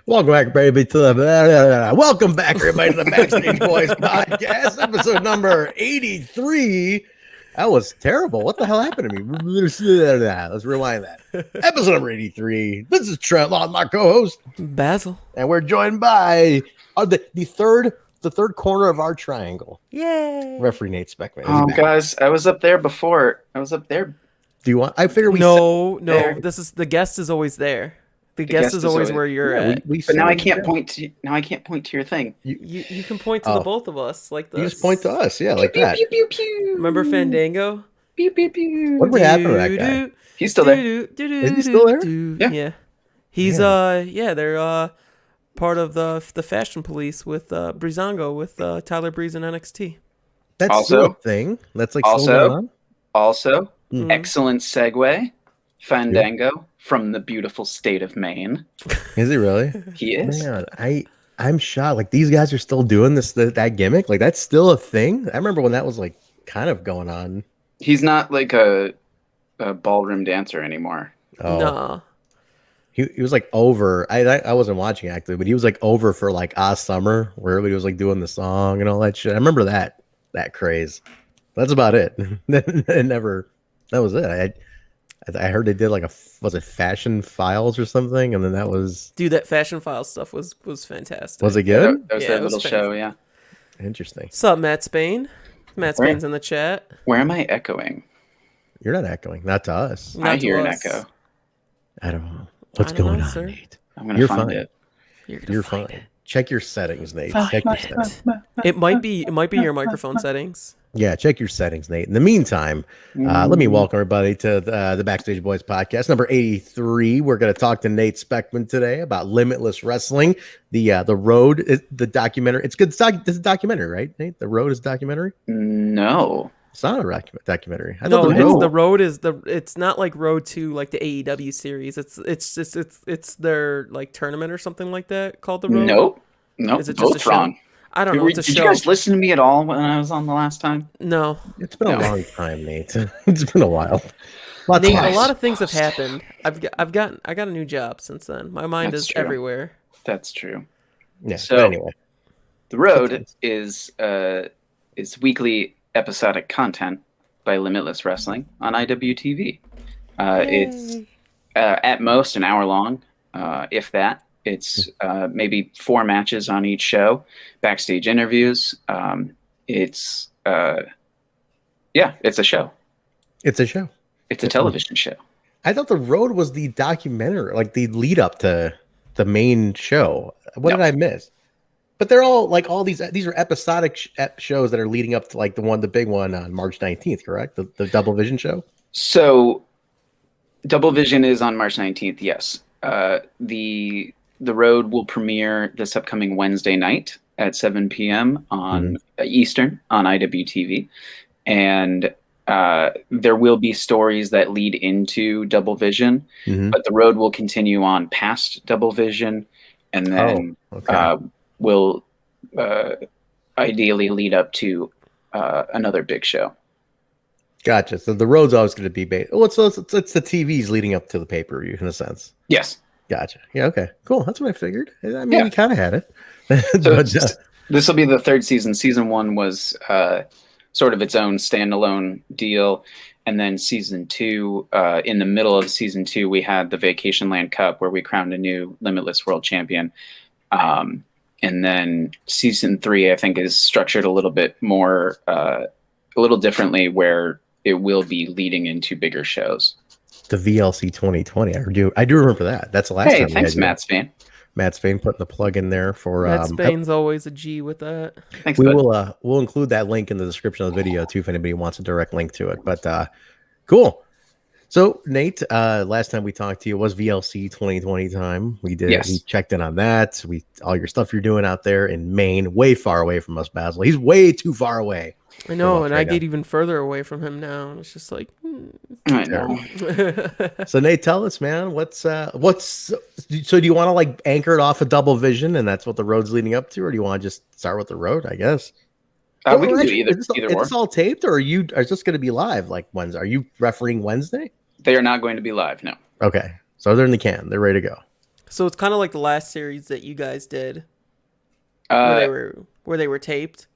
Welcome back, everybody, to the Backstage Boys podcast, episode number 83. That was terrible. What the hell happened to me? Let's rewind that. Episode number 83. This is Trent, my co-host, Basil, and we're joined by the third corner of our triangle. Yay! Referee Nate Speckman. Oh, guys, I was up there before. I was up there. Do you want? I figure we. No. This is the guest is always there. The guest is always where you're at. But now I can't point to. Now I can't point to your thing. You can point to the both of us like this. You just point to us, yeah, like that. Pew, pew, pew. Remember Fandango? Pew, pew, pew. What happened to that guy? He's still there. Is he still there? Yeah. He's they're part of the fashion police with Breezango with Tyler Breeze and NXT. That's Also- still a thing. That's like also- still going on? Also, Mhm. excellent segue. Fandango from the beautiful state of Maine. Is he really? He is. Man, I'm shocked. Like these guys are still doing that gimmick. Like that's still a thing. I remember when that was like kind of going on. He's not like a ballroom dancer anymore. Oh, Nah. he was like over. I wasn't watching actually, but he was like over for like Summer, where everybody was like doing the song and all that shit. I remember that craze. That's about it. It never. That was it. I heard they did like was it Fashion Files or something, and then that was. Dude, that Fashion File stuff was fantastic. Was it good? That was Yeah, their it was little show, yeah. Interesting. What's up, Matt Spain? Matt Where? Spain's in the chat. Where am I echoing? You're not echoing. Not to us. Not I to hear an us. echo. I don't know what's I don't going know, on, sir. Nate. I'm gonna You're find fine. it. You're fine. it. Check your settings, Nate. Check your settings. It might be your microphone settings. Yeah, check your settings, Nate. In the meantime, let me welcome everybody to the Backstage Boys podcast, number 83. We're going to talk to Nate Speckman today about Limitless Wrestling, the Road, the documentary. It's good. It's a documentary, right, Nate? The Road is a documentary. No. It's not a documentary. I No, thought it's the Road is it's not like Road to like the AEW series. It's their like tournament or something like that called the Road. Nope. Is it just Both a show? wrong. I don't know. It's a Did show. you guys listen to me at all when I was on the last time? No, It's been a long time, Nate. It's been a while. Nate, of a lot of things have happened. I got a new job since then. My mind That's is true. everywhere. That's true. Yeah. So- But anyway, The Road is weekly episodic content by Limitless Wrestling on IWTV. It's at most an hour long, if that. It's maybe 4 matches on each show, backstage interviews. It's a show. it's a show. It's a television show. I thought the Road was the documentary, like the lead up to the main show. What did I miss? But they're all like all these are episodic shows that are leading up to like the big one on March 19th, correct? The Double Vision show. So, Double Vision is on March 19th. Yes, the Road will premiere this upcoming Wednesday night at 7 p.m. on Eastern on IWTV, and there will be stories that lead into Double Vision, but the Road will continue on past Double Vision, and then will ideally lead up to another big show. Gotcha. So the Road's always going to be based. Well, it's the TVs leading up to the pay-per-view in a sense. Yes. Gotcha. Yeah. Okay. Cool. That's what I figured. I mean, we kind of had it. So this will be the 3rd season. Season 1 was sort of its own standalone deal. And then season 2, in the middle of season 2, we had the Vacation Land Cup where we crowned a new Limitless World Champion. And then season 3, I think, is structured a little bit more, a little differently, where it will be leading into bigger shows. The VLC 2020. I do remember that. That's the last time. Hey, thanks, Matt Spain. Matt Spain putting the plug in there for. Matt Spain's always a G with that. Thanks, we bud. we'll include that link in the description of the video too if anybody wants a direct link to it. But cool. So Nate, last time we talked to you was VLC 2020 time. We checked in on that. All your stuff you're doing out there in Maine, way far away from us, Basil. He's way too far away. I know, and I get even further away from him now. And it's just like, I know. So Nate, tell us, man, what's so do you want to like anchor it off a Double Vision and that's what the Road's leading up to, or do you want to just start with the Road, I guess? We can do either. Is this all taped, or is this going to be live like Wednesday? Are you refereeing Wednesday? They are not going to be live, no. Okay, so they're in the can. They're ready to go. So it's kind of like the last series that you guys did, Uh, where they were taped.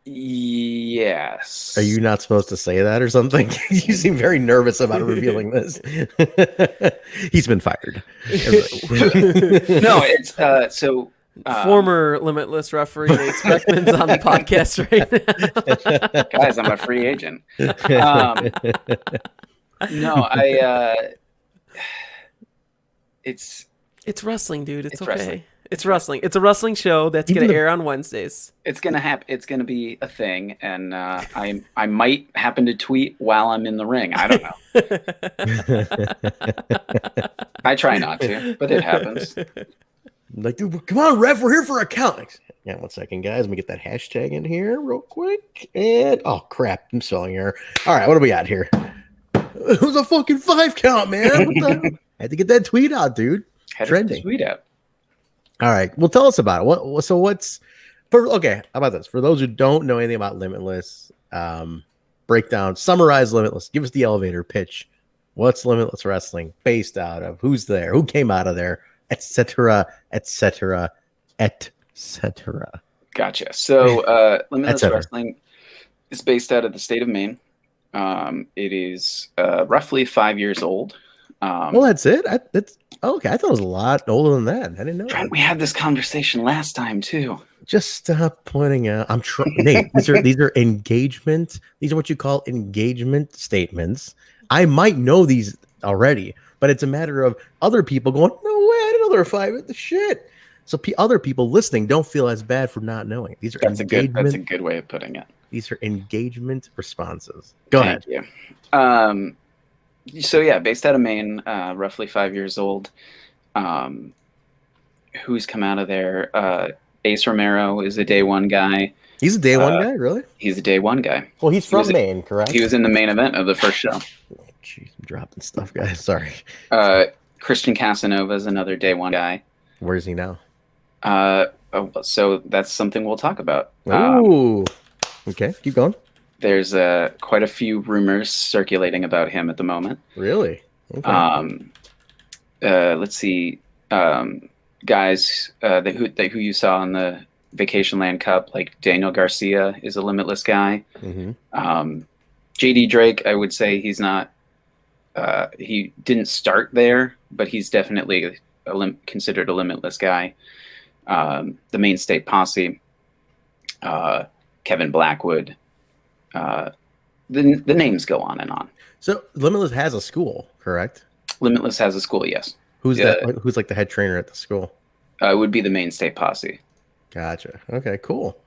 yes. Are you not supposed to say that or something? You seem very nervous about revealing this. He's been fired. No, it's so Former Limitless referee Nate Speckman's on the podcast right now. guys, I'm a free agent. No, it's wrestling, dude. It's okay. wrestling. It's wrestling. It's a wrestling show that's Even gonna the- air on Wednesdays. it's gonna happen. It's gonna be a thing, and I might happen to tweet while I'm in the ring. I don't know. I try not to, but it happens. Like, dude, come on, ref, we're here for a count. Yeah, 1 second, guys. Let me get that hashtag in here real quick. And oh crap, I'm spelling error. All right, what do we got here? It was a fucking 5 count, man. What the? Had to get that tweet out, dude. Had to Trending. tweet out. All right. Well, tell us about it. So what's for? Okay, how about this? For those who don't know anything about Limitless, breakdown, summarize Limitless. Give us the elevator pitch. What's Limitless Wrestling based out of? Who's there? Who came out of there? Etc. Etc. Etc. Gotcha. So, Limitless Etc. Wrestling is based out of the state of Maine. It is roughly 5 years old. Well, that's it. That's okay. I thought it was a lot older than that. I didn't know. Trent, we had this conversation last time too. Just stop pointing out. I'm trying. Nate, these are engagement. These are what you call engagement statements. I might know these already, but it's a matter of other people going, "No way, I didn't know there were 5." The shit. So other people listening don't feel as bad for not knowing. These are That's engagement. a good way of putting it. These are engagement responses. Go ahead. Thank you. So yeah, based out of Maine, roughly 5 years old. Who's come out of there? Ace Romero is a day one guy. He's a day one guy, really? He's a day one guy. Well, he's from Maine, correct? He was in the main event of the first show. Jeez, I'm dropping stuff, guys. Sorry. Christian Casanova is another day one guy. Where is he now? So that's something we'll talk about. Ooh. Okay, keep going. There's quite a few rumors circulating about him at the moment. Really? Okay. Let's see. Guys who you saw in the Vacation Land Cup, like Daniel Garcia is a Limitless guy. Mm-hmm. JD Drake, I would say he's not. He didn't start there, but he's definitely considered a Limitless guy. The Maine State Posse, Kevin Blackwood. The names go on and on. So Limitless has a school, correct? Limitless has a school, yes. Who's that? Who's like the head trainer at the school? It would be the Maine State Posse. Gotcha. Okay, cool.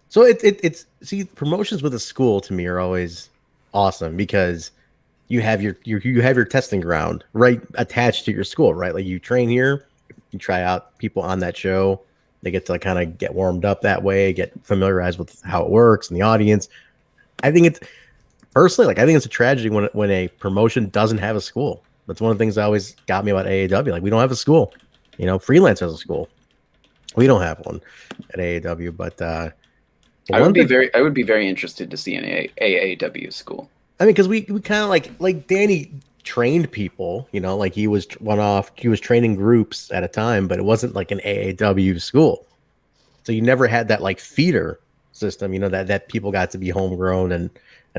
So it's see, promotions with a school to me are always awesome because you have your testing ground right attached to your school, right? Like you train here, you try out people on that show, they get to like kind of get warmed up that way, get familiarized with how it works and the audience. I think it's personally I think it's a tragedy when a promotion doesn't have a school. That's one of the things that always got me about AAW. Like we don't have a school. You know, Freelance has a school. We don't have one at AAW, but I would be very interested to see an AAW school. I mean, because we kind of like Danny trained people, you know, like he was training groups at a time, but it wasn't like an AAW school. So you never had that like feeder system, you know, that people got to be homegrown and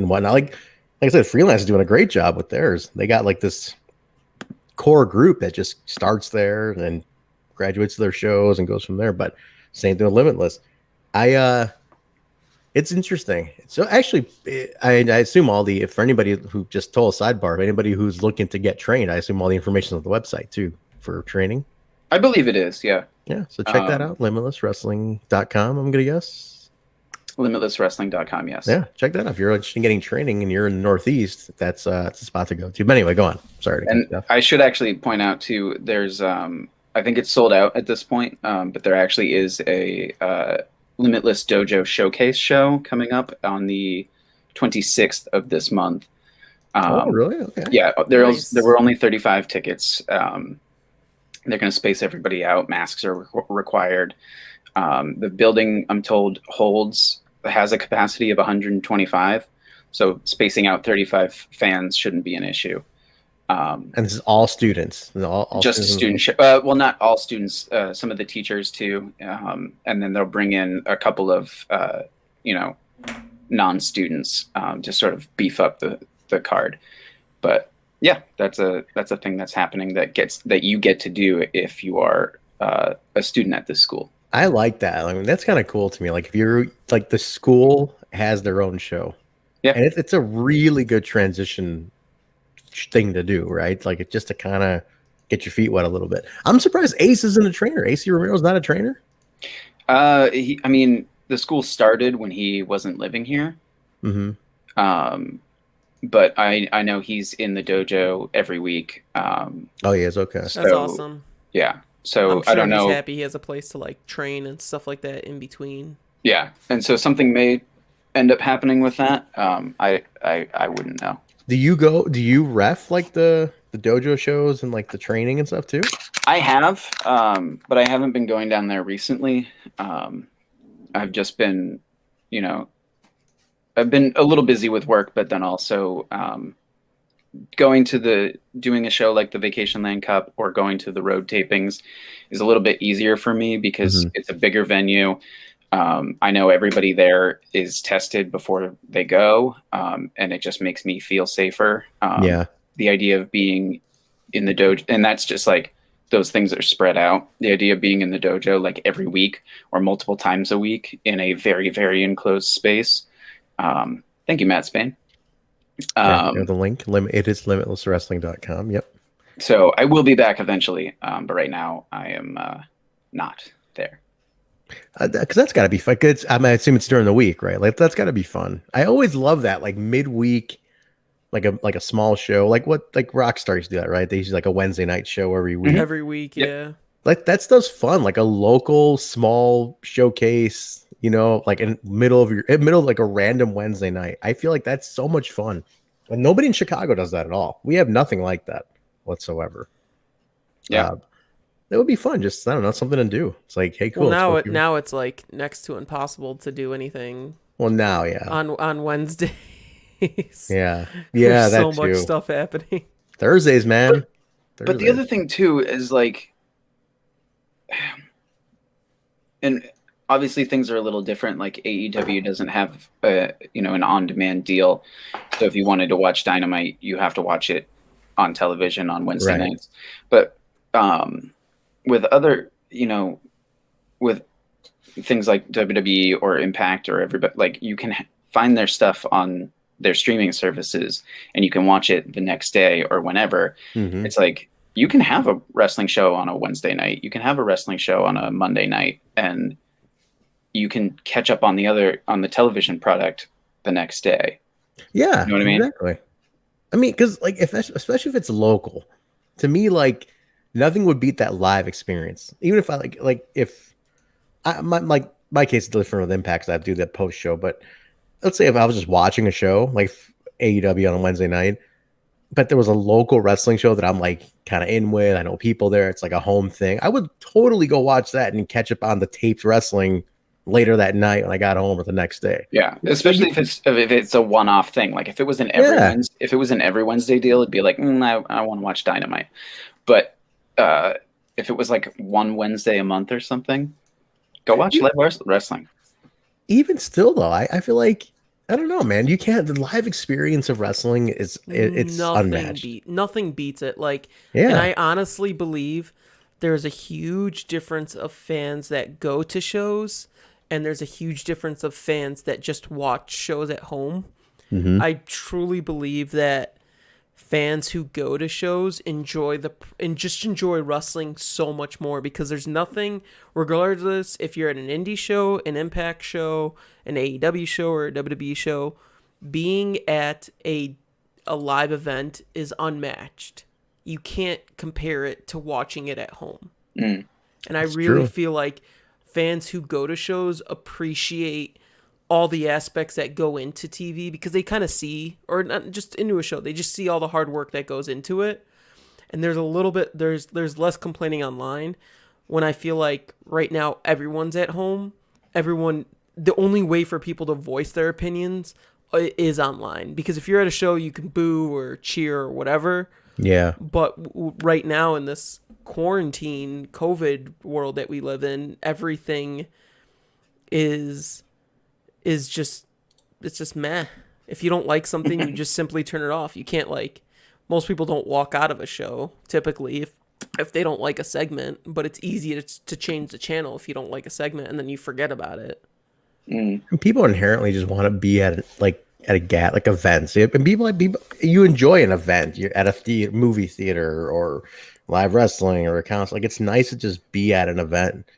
whatnot. Like I said, Freelance is doing a great job with theirs. They got like this core group that just starts there and then graduates to their shows and goes from there. But same thing with Limitless. It's interesting. So actually, I assume for anybody who just told a sidebar, if anybody who's looking to get trained, I assume all the information on the website too for training. I believe it is, yeah. Yeah, so check that out, limitlesswrestling.com, I'm going to guess. Limitlesswrestling.com, yes. Yeah, check that out. If you're interested in getting training and you're in the Northeast, that's a spot to go to. But anyway, go on. Sorry. I should actually point out too, there's, I think it's sold out at this point, but there actually is a Limitless Dojo Showcase show coming up on the 26th of this month. Oh, really? Okay. Yeah, there were only 35 tickets. They're going to space everybody out. Masks are required. The building, I'm told, has a capacity of 125. So spacing out 35 fans shouldn't be an issue. And this is all students. All Just a students. student well, not all students, some of the teachers too, and then they'll bring in a couple of non-students to sort of beef up the card. But yeah, that's a thing that's happening that you get to do if you are a student at this school. I like that. I mean, that's kind of cool to me. Like if you're like the school has their own show, Yeah, and it's a really good transition thing to do, right? Like it just to kind of get your feet wet a little bit. I'm surprised Ace isn't a trainer. AC Romero's not a trainer. I mean, the school started when he wasn't living here. Mm-hmm. But I know he's in the dojo every week. Oh, he is. Okay. That's awesome. Yeah. So I'm sure I don't know. He's happy he has a place to like train and stuff like that in between. Yeah, and so something may end up happening with that. I wouldn't know. Do you ref like the dojo shows and like the training and stuff too? I have, but I haven't been going down there recently. I've just been, I've been a little busy with work, but then also doing a show like the Vacation Land Cup or going to the road tapings is a little bit easier for me because it's a bigger venue. I know everybody there is tested before they go, and it just makes me feel safer. The idea of being in the dojo, and that's just like those things are spread out. The idea of being in the dojo like every week or multiple times a week in a very, very enclosed space. Thank you, Matt Spain. The link, it is limitlesswrestling.com. Yep. So I will be back eventually, but right now I am not there. Because that's got to be fun. I assume it's during the week, right? Like that's got to be fun. I always love that, like midweek, like a small show, like Rockstar used to do that, right? They used to like a Wednesday night show every week. Every week, yeah. Like that stuff's fun, like a local small showcase, like in middle of like a random Wednesday night. I feel like that's so much fun, and nobody in Chicago does that at all. We have nothing like that whatsoever. Yeah. That would be fun. Just, I don't know, something to do. It's like, hey, cool. Well, now it's like next to impossible to do anything. Well, now, yeah. On Wednesdays. Yeah. There's that so too. much stuff happening. Thursdays, man. But the other thing too is like, and obviously things are a little different. Like AEW doesn't have an on-demand deal. So if you wanted to watch Dynamite, you have to watch it on television on Wednesday nights. But with other, with things like WWE or Impact or everybody, like you can find their stuff on their streaming services and you can watch it the next day or whenever. It's like you can have a wrestling show on a Wednesday night, you can have a wrestling show on a Monday night, and you can catch up on the television product the next day. Yeah, you know what I mean? Exactly. I mean, because like especially if it's local, to me, like nothing would beat that live experience. Even if I my case is different with Impact, because I do that post show. But let's say if I was just watching a show like AEW on a Wednesday night, but there was a local wrestling show that I'm like kind of in with, I know people there, it's like a home thing, I would totally go watch that and catch up on the taped wrestling later that night when I got home or the next day. Yeah, especially if it's a one-off thing. Like if it was an every Wednesday deal, it'd be like, I want to watch Dynamite. But if it was like one Wednesday a month or something, go watch live wrestling. Even still, though, I feel like, I don't know, man. You can't. The live experience of wrestling it's unmatched. Nothing beats it. Like, yeah. And I honestly believe there's a huge difference of fans that go to shows, and there's a huge difference of fans that just watch shows at home. I truly believe that fans who go to shows enjoy wrestling so much more, because there's nothing, regardless if you're at an indie show, an Impact show, an AEW show, or a WWE show, being at a live event is unmatched. You can't compare it to watching it at home. And I really feel like fans who go to shows appreciate all the aspects that go into TV, because they kind of see, or not just into a show, they just see all the hard work that goes into it. And there's a little bit, there's less complaining online, when I feel like right now everyone's at home. The only way for people to voice their opinions is online, because if you're at a show, you can boo or cheer or whatever. Yeah. But right now in this quarantine COVID world that we live in, everything is just, it's just meh. If you don't like something, you just simply turn it off. You can't, like, most people don't walk out of a show typically if they don't like a segment, but it's easy to change the channel if you don't like a segment and then you forget about it. And people inherently just want to be at like events. And people you enjoy an event. You're at a movie theater or live wrestling or a concert. Like, it's nice to just be at an event.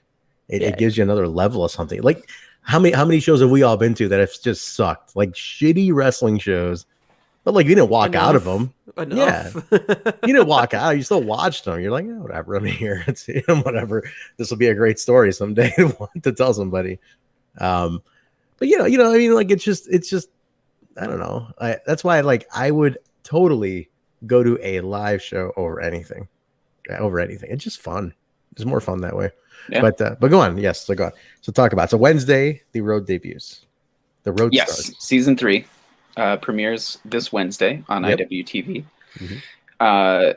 It gives you another level of something. Like, how many shows have we all been to that have just sucked? Like, shitty wrestling shows. But, like, you didn't walk out of them. Enough. Yeah. You didn't walk out. You still watched them. You're like, oh, whatever. I'm here. It's whatever. This will be a great story someday to tell somebody. But I mean, like, it's just, I don't know. That's why, like, I would totally go to a live show over anything. It's just fun. It's more fun that way. Yeah. But go on. Yes. So go on. So talk about, so Wednesday, the road debuts. The road starts. Season 3 premieres this Wednesday on IWTV. Mm-hmm.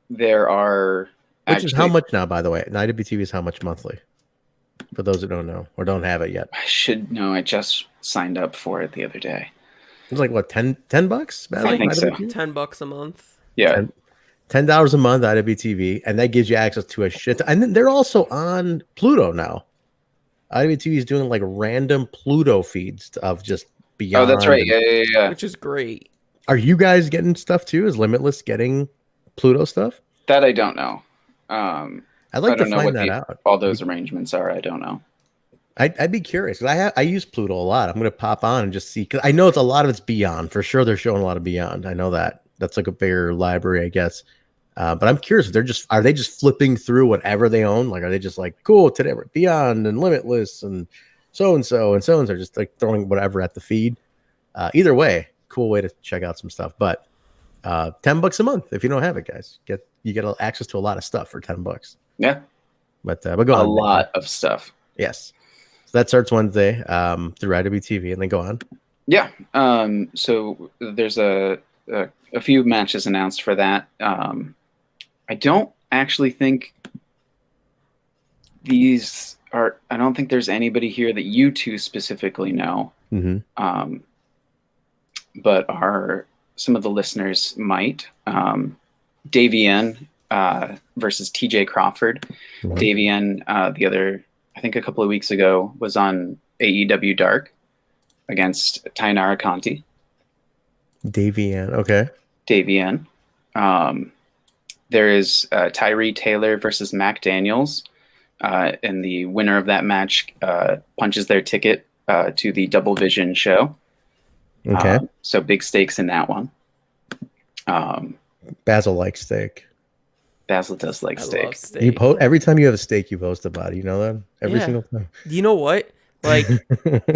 There are which is how much now, by the way? And IWTV is how much monthly? For those who don't know or don't have it yet. I should know. I just signed up for it the other day. It's like, what, $10? I think so. $10 a month. Yeah. $10 a month IWTV, and that gives you access to a shit. And then they're also on Pluto now. IWTV is doing like random Pluto feeds of just Beyond. Oh, that's right. Yeah. Which is great. Are you guys getting stuff too? Is Limitless getting Pluto stuff? That I don't know. I'd like to find that out. All those arrangements are. I don't know. I'd be curious because I use Pluto a lot. I'm going to pop on and just see, because I know it's a lot of it's Beyond for sure. They're showing a lot of Beyond. I know that's like a bigger library, I guess. But I'm curious if are they just flipping through whatever they own? Like, are they just like, cool, today we're Beyond and Limitless and so and so, just like throwing whatever at the feed. Either way, cool way to check out some stuff. But $10 a month if you don't have it, guys. You get access to a lot of stuff for $10. Yeah, but go on. A lot of stuff. Yes, so that starts Wednesday through IWTV, and then go on. Yeah. So there's a few matches announced for that. I don't actually think these are. I don't think there's anybody here that you two specifically know. Mm-hmm. But some of the listeners might. Davian versus TJ Crawford. Right. Davian, I think a couple of weeks ago, was on AEW Dark against Tainara Conti. Davian, okay. Davian. There is Tyree Taylor versus Mac Daniels. And the winner of that match punches their ticket to the Double Vision show. Okay. So big stakes in that one. Basil likes steak. Basil does like steak. Love steak. Every time you have a steak, you post about it. You know that? Every single time. You know what? Like,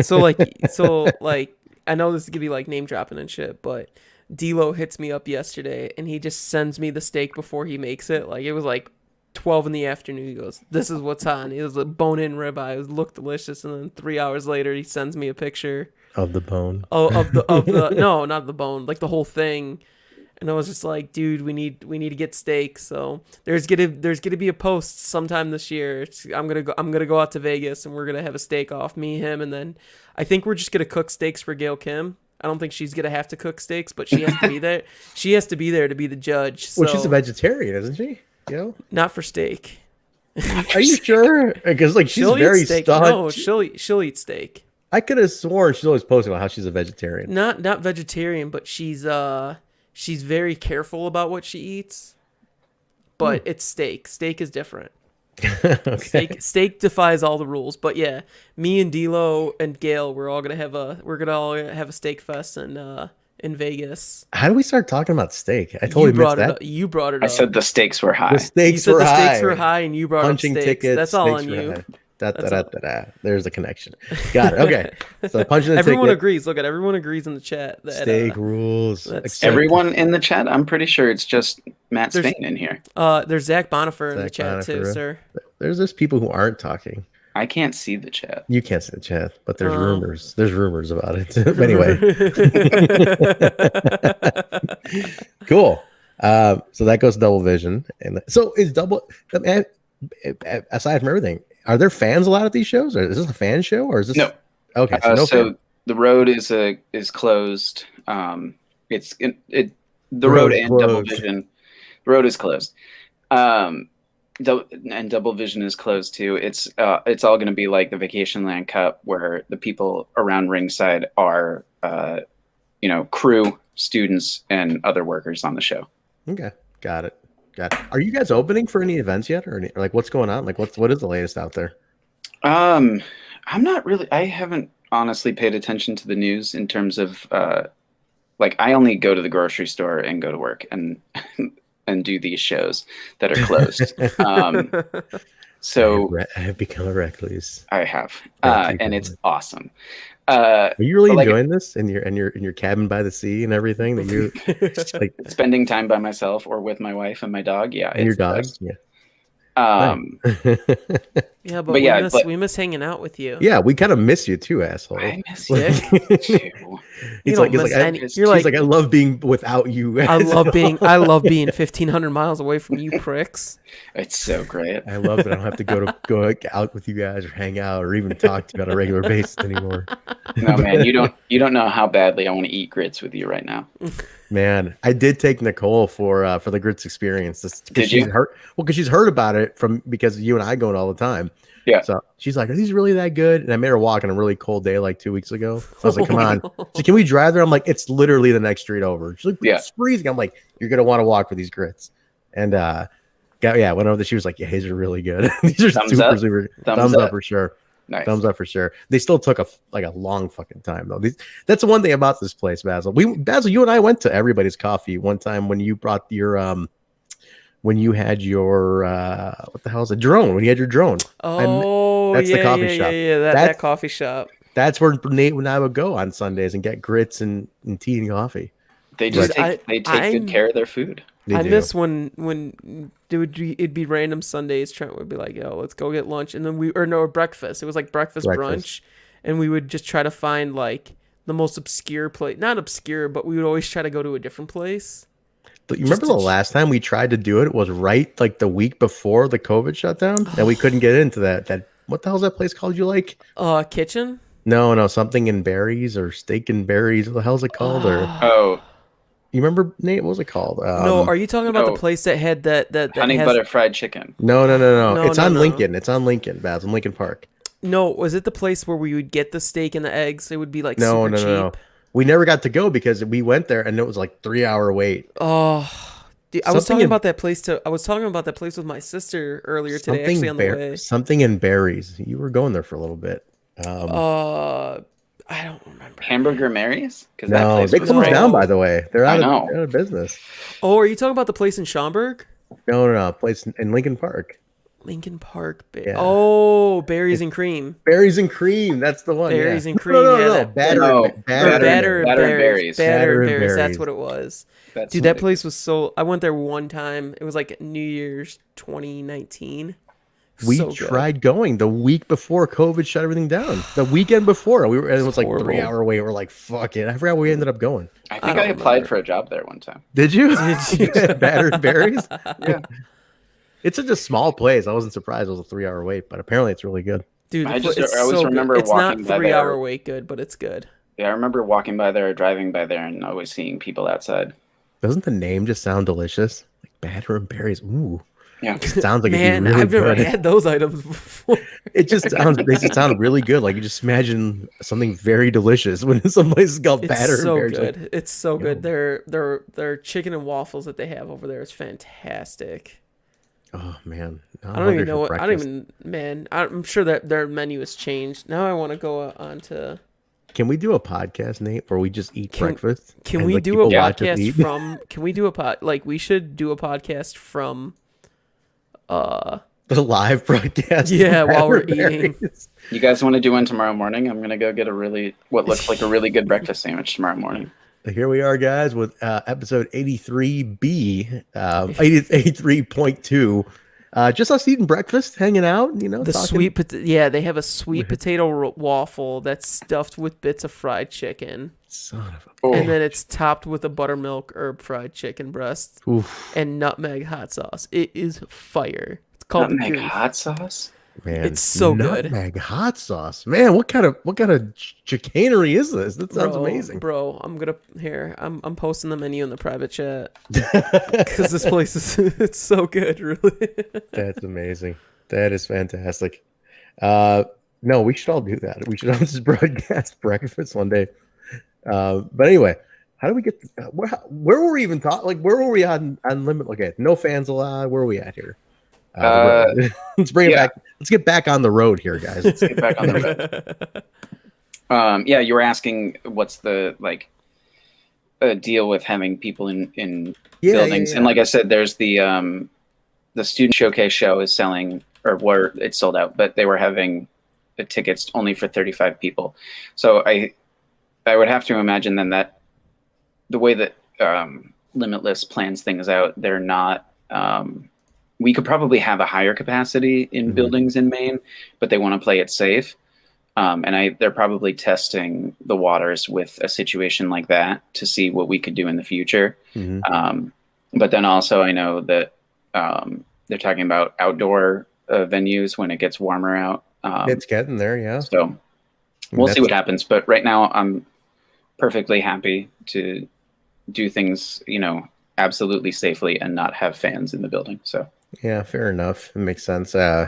so I know this is gonna be like name dropping and shit, but D'Lo hits me up yesterday and he just sends me the steak before he makes it. Like, it was like 12 in the afternoon. He goes, "This is what's on." It was a bone-in ribeye. It looked delicious, and then 3 hours later, he sends me a picture of the bone. Oh, of the no, not the bone, like the whole thing. And I was just like, dude, we need to get steak. So there's gonna be a post sometime this year. I'm gonna go out to Vegas and we're gonna have a steak off, me, him, and then I think we're just gonna cook steaks for Gail Kim. I don't think she's gonna have to cook steaks, but she has to be there. She has to be there to be the judge. So. Well, she's a vegetarian, isn't she? Not for steak. Are you sure? Because like she's very stuck. No, she'll eat steak. I could have sworn she's always posting about how she's a vegetarian. Not vegetarian, but she's very careful about what she eats. But it's steak. Steak is different. Okay. Steak defies all the rules. But yeah, me and D'Lo and Gail, we're all gonna have a steak fest in Vegas. How do we start talking about steak? I totally missed that. You brought it up. I said the stakes were high. The stakes were high, and you brought punching up steaks. tickets. That's all on you. There's the connection. Got it. Okay. So punching the everyone ticket. agrees. Look at everyone agrees in the chat. That, steak rules. Everyone in the chat. I'm pretty sure it's just Matt Spain in here. There's Zach Bonifer in the chat too, sir. There's just people who aren't talking. I can't see the chat. You can't see the chat, but there's rumors. There's rumors about it. Anyway. Cool. So that goes to Double Vision, and so is Double. Aside from everything, are there fans allowed at these shows? Or is this a fan show, or is this No? Okay, so So the road is closed. The road and closed. Double Vision. The road is closed. And Double Vision is closed too. It's all going to be like the Vacation Land Cup, where the people around ringside are, crew, students, and other workers on the show. Okay, got it. Are you guys opening for any events yet, or like what's going on? Like what is the latest out there? I'm not really. I haven't honestly paid attention to the news in terms of I only go to the grocery store and go to work and do these shows that are closed. So I have become a recluse. I have, and it's awesome. Are you really enjoying this in your cabin by the sea and everything that you like spending time by myself or with my wife and my dog? Yeah, and your dog. Yeah. Yeah, but we miss hanging out with you. Yeah, we kind of miss you too, asshole. I miss you too. He's like, I love being without you. I love being 1,500 miles away from you pricks. It's so great. I love that I don't have to go out with you guys or hang out or even talk to you on a regular basis anymore. No, man, you don't know how badly I want to eat grits with you right now. Man, I did take Nicole for the grits experience. Did you? Because she's heard about it because you and I go it all the time. Yeah. So she's like, "Are these really that good?" And I made her walk on a really cold day like 2 weeks ago. So I was like, "Come on, so can we drive there?" I'm like, "It's literally the next street over." She's like, "It's freezing." I'm like, "You're gonna want to walk for these grits." And went over there. She was like, "Yeah, these are really good. These are thumbs up for sure." Nice. Thumbs up for sure. They still took a long fucking time though. That's the one thing about this place, Basil. Basil, you and I went to Everybody's Coffee one time when you brought your when you had your what the hell is a drone? When you had your drone. Oh, that's the coffee shop. Yeah, that coffee shop. That's where Nate and I would go on Sundays and get grits and tea and coffee. They just take good care of their food. I miss when it'd be random Sundays. Trent would be like, "Yo, let's go get lunch," and then breakfast. It was like breakfast brunch, and we would just try to find like the most obscure place. Not obscure, but we would always try to go to a different place. But you remember the last time we tried to do it was right like the week before the COVID shutdown, and we couldn't get into that. What the hell's that place called? You like? Kitchen? No, something in berries or steak and berries. What the hell's it called? You remember, Nate? What was it called? No, are you talking about the place that had that honey butter fried chicken? No. It's on Lincoln. It's on Lincoln, Baz, in Lincoln Park. No, was it the place where we would get the steak and the eggs? It would be like super cheap. No. We never got to go because we went there and it was like 3-hour wait. Oh, dude, I was talking about that place with my sister earlier today. Actually, on the way. Something in berries. You were going there for a little bit. I don't remember. Hamburger Mary's? No, they closed down, by the way. They're out of business. Oh, are you talking about the place in Schaumburg? No. Place in Lincoln Park. Lincoln Park. Yeah. Oh, Berries and Cream. Berries and Cream. That's the one. Berries and Cream. No. Batter and berries. Batter and berries. That's what it was. Dude, that place was so... I went there one time. It was like New Year's 2019. We tried going the week before COVID shut everything down. The weekend before, it was like 3-hour wait. We're like, fuck it. I forgot where we ended up going. I think I applied for a job there one time. Did you? Batter and berries? Yeah. It's such a small place. I wasn't surprised it was a 3-hour wait, but apparently it's really good. Dude, I always remember it's walking not by 3-hour wait good, but it's good. Yeah, I remember walking by there or driving by there and always seeing people outside. Doesn't the name just sound delicious? Like batter and berries. Ooh. Yeah, it sounds like man, really I've never good. had those items before. They just sound really good. Like you just imagine something very delicious when some place is called batter and berries. Good. Like, it's so good. Their chicken and waffles that they have over there is fantastic. Oh man, I don't even know what. I'm sure that their menu has changed. Now I want to go on to. Can we do a podcast, Nate, where we just eat breakfast? Can we do a podcast from? Can we do a we should do a podcast from. The live broadcast. Yeah, while we're eating. You guys want to do one tomorrow morning? I'm gonna go get what looks like a really good breakfast sandwich tomorrow morning. Here we are, guys, with episode 83B, 83.2. Just us eating breakfast, hanging out, the talking. They have a sweet potato waffle that's stuffed with bits of fried chicken. Son of Oh, And then it's topped with a buttermilk herb fried chicken breast a oof, and nutmeg hot sauce. It is fire. It's called nutmeg Goof. hot sauce. man. It's so good. Nutmeg hot sauce. Man, what kind of chicanery is this? That sounds amazing. Bro, I'm posting the menu in the private chat because this place is it's so good, really. That's amazing. That is fantastic. No, we should all do that. We should all just broadcast breakfast one day. But anyway, how do we get? Where were we even talking? Like, where were we on limit? Okay, no fans allowed. Where are we at here? The road. Let's bring it back. Let's get back on the road here, guys. Let's get back on the road. Yeah, you were asking what's the deal with having people in buildings, and like I said, there's the student showcase show is selling, or where it's sold out, but they were having the tickets only for 35 people. So I would have to imagine then that the way that Limitless plans things out, they're not. We could probably have a higher capacity in buildings in Maine, but they want to play it safe. And they're probably testing the waters with a situation like that to see what we could do in the future. But then also I know that they're talking about outdoor venues when it gets warmer out. It's getting there, yeah. So we'll see what happens. But right now I'm perfectly happy to do things, absolutely safely and not have fans in the building. So yeah, fair enough. It makes sense. I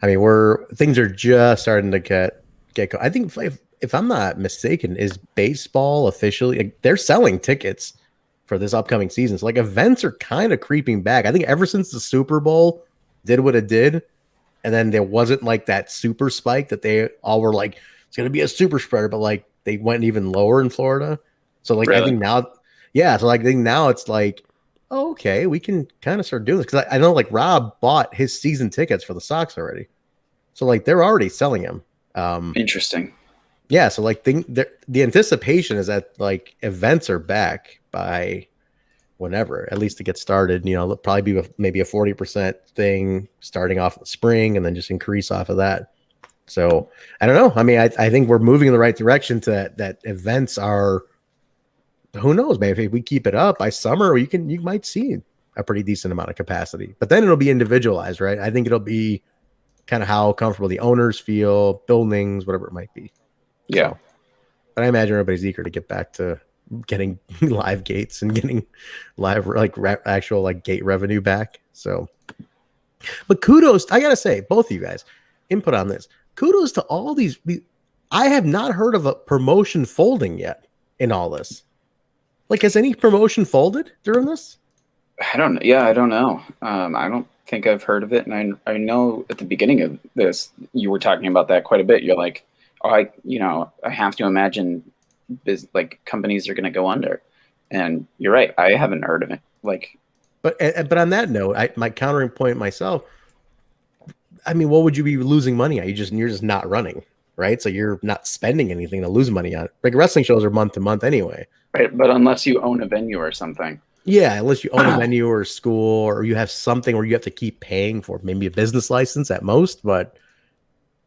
mean, things are just starting to get. I think if I'm not mistaken, is baseball officially? Like, they're selling tickets for this upcoming season. So like events are kind of creeping back. I think ever since the Super Bowl did what it did, and then there wasn't like that super spike that they all were like, it's going to be a super spreader, but like they went even lower in Florida. So like really? I think now, yeah. So like I think now it's like, oh, okay, we can kind of start doing this, because I know like Rob bought his season tickets for the Sox already, so like they're already selling them. Interesting. Yeah, so like the anticipation is that like events are back by whenever, at least to get started. It'll probably be maybe a 40% thing starting off in the spring and then just increase off of that. So I don't know. I mean, I think we're moving in the right direction to that events are. Who knows, man? If we keep it up by summer, you might see a pretty decent amount of capacity. But then it'll be individualized, right? I think it'll be kind of how comfortable the owners feel, buildings, whatever it might be. Yeah. So, but I imagine everybody's eager to get back to getting live gates and getting live actual like gate revenue back. So, but kudos, I gotta say, both of you guys, input on this. Kudos to all these. I have not heard of a promotion folding yet in all this. Like, has any promotion folded during this? I don't know. Yeah, I don't know. I don't think I've heard of it. And I know at the beginning of this, you were talking about that quite a bit. You're like, oh, I have to imagine companies are going to go under. And you're right. I haven't heard of it. But on that note, my countering point myself, I mean, what would you be losing money on? You're just not running, right? So you're not spending anything to lose money on. Like, wrestling shows are month to month anyway. Right, but unless you own a venue or something. Yeah, unless you own a venue or a school, or you have something where you have to keep paying for maybe a business license at most, but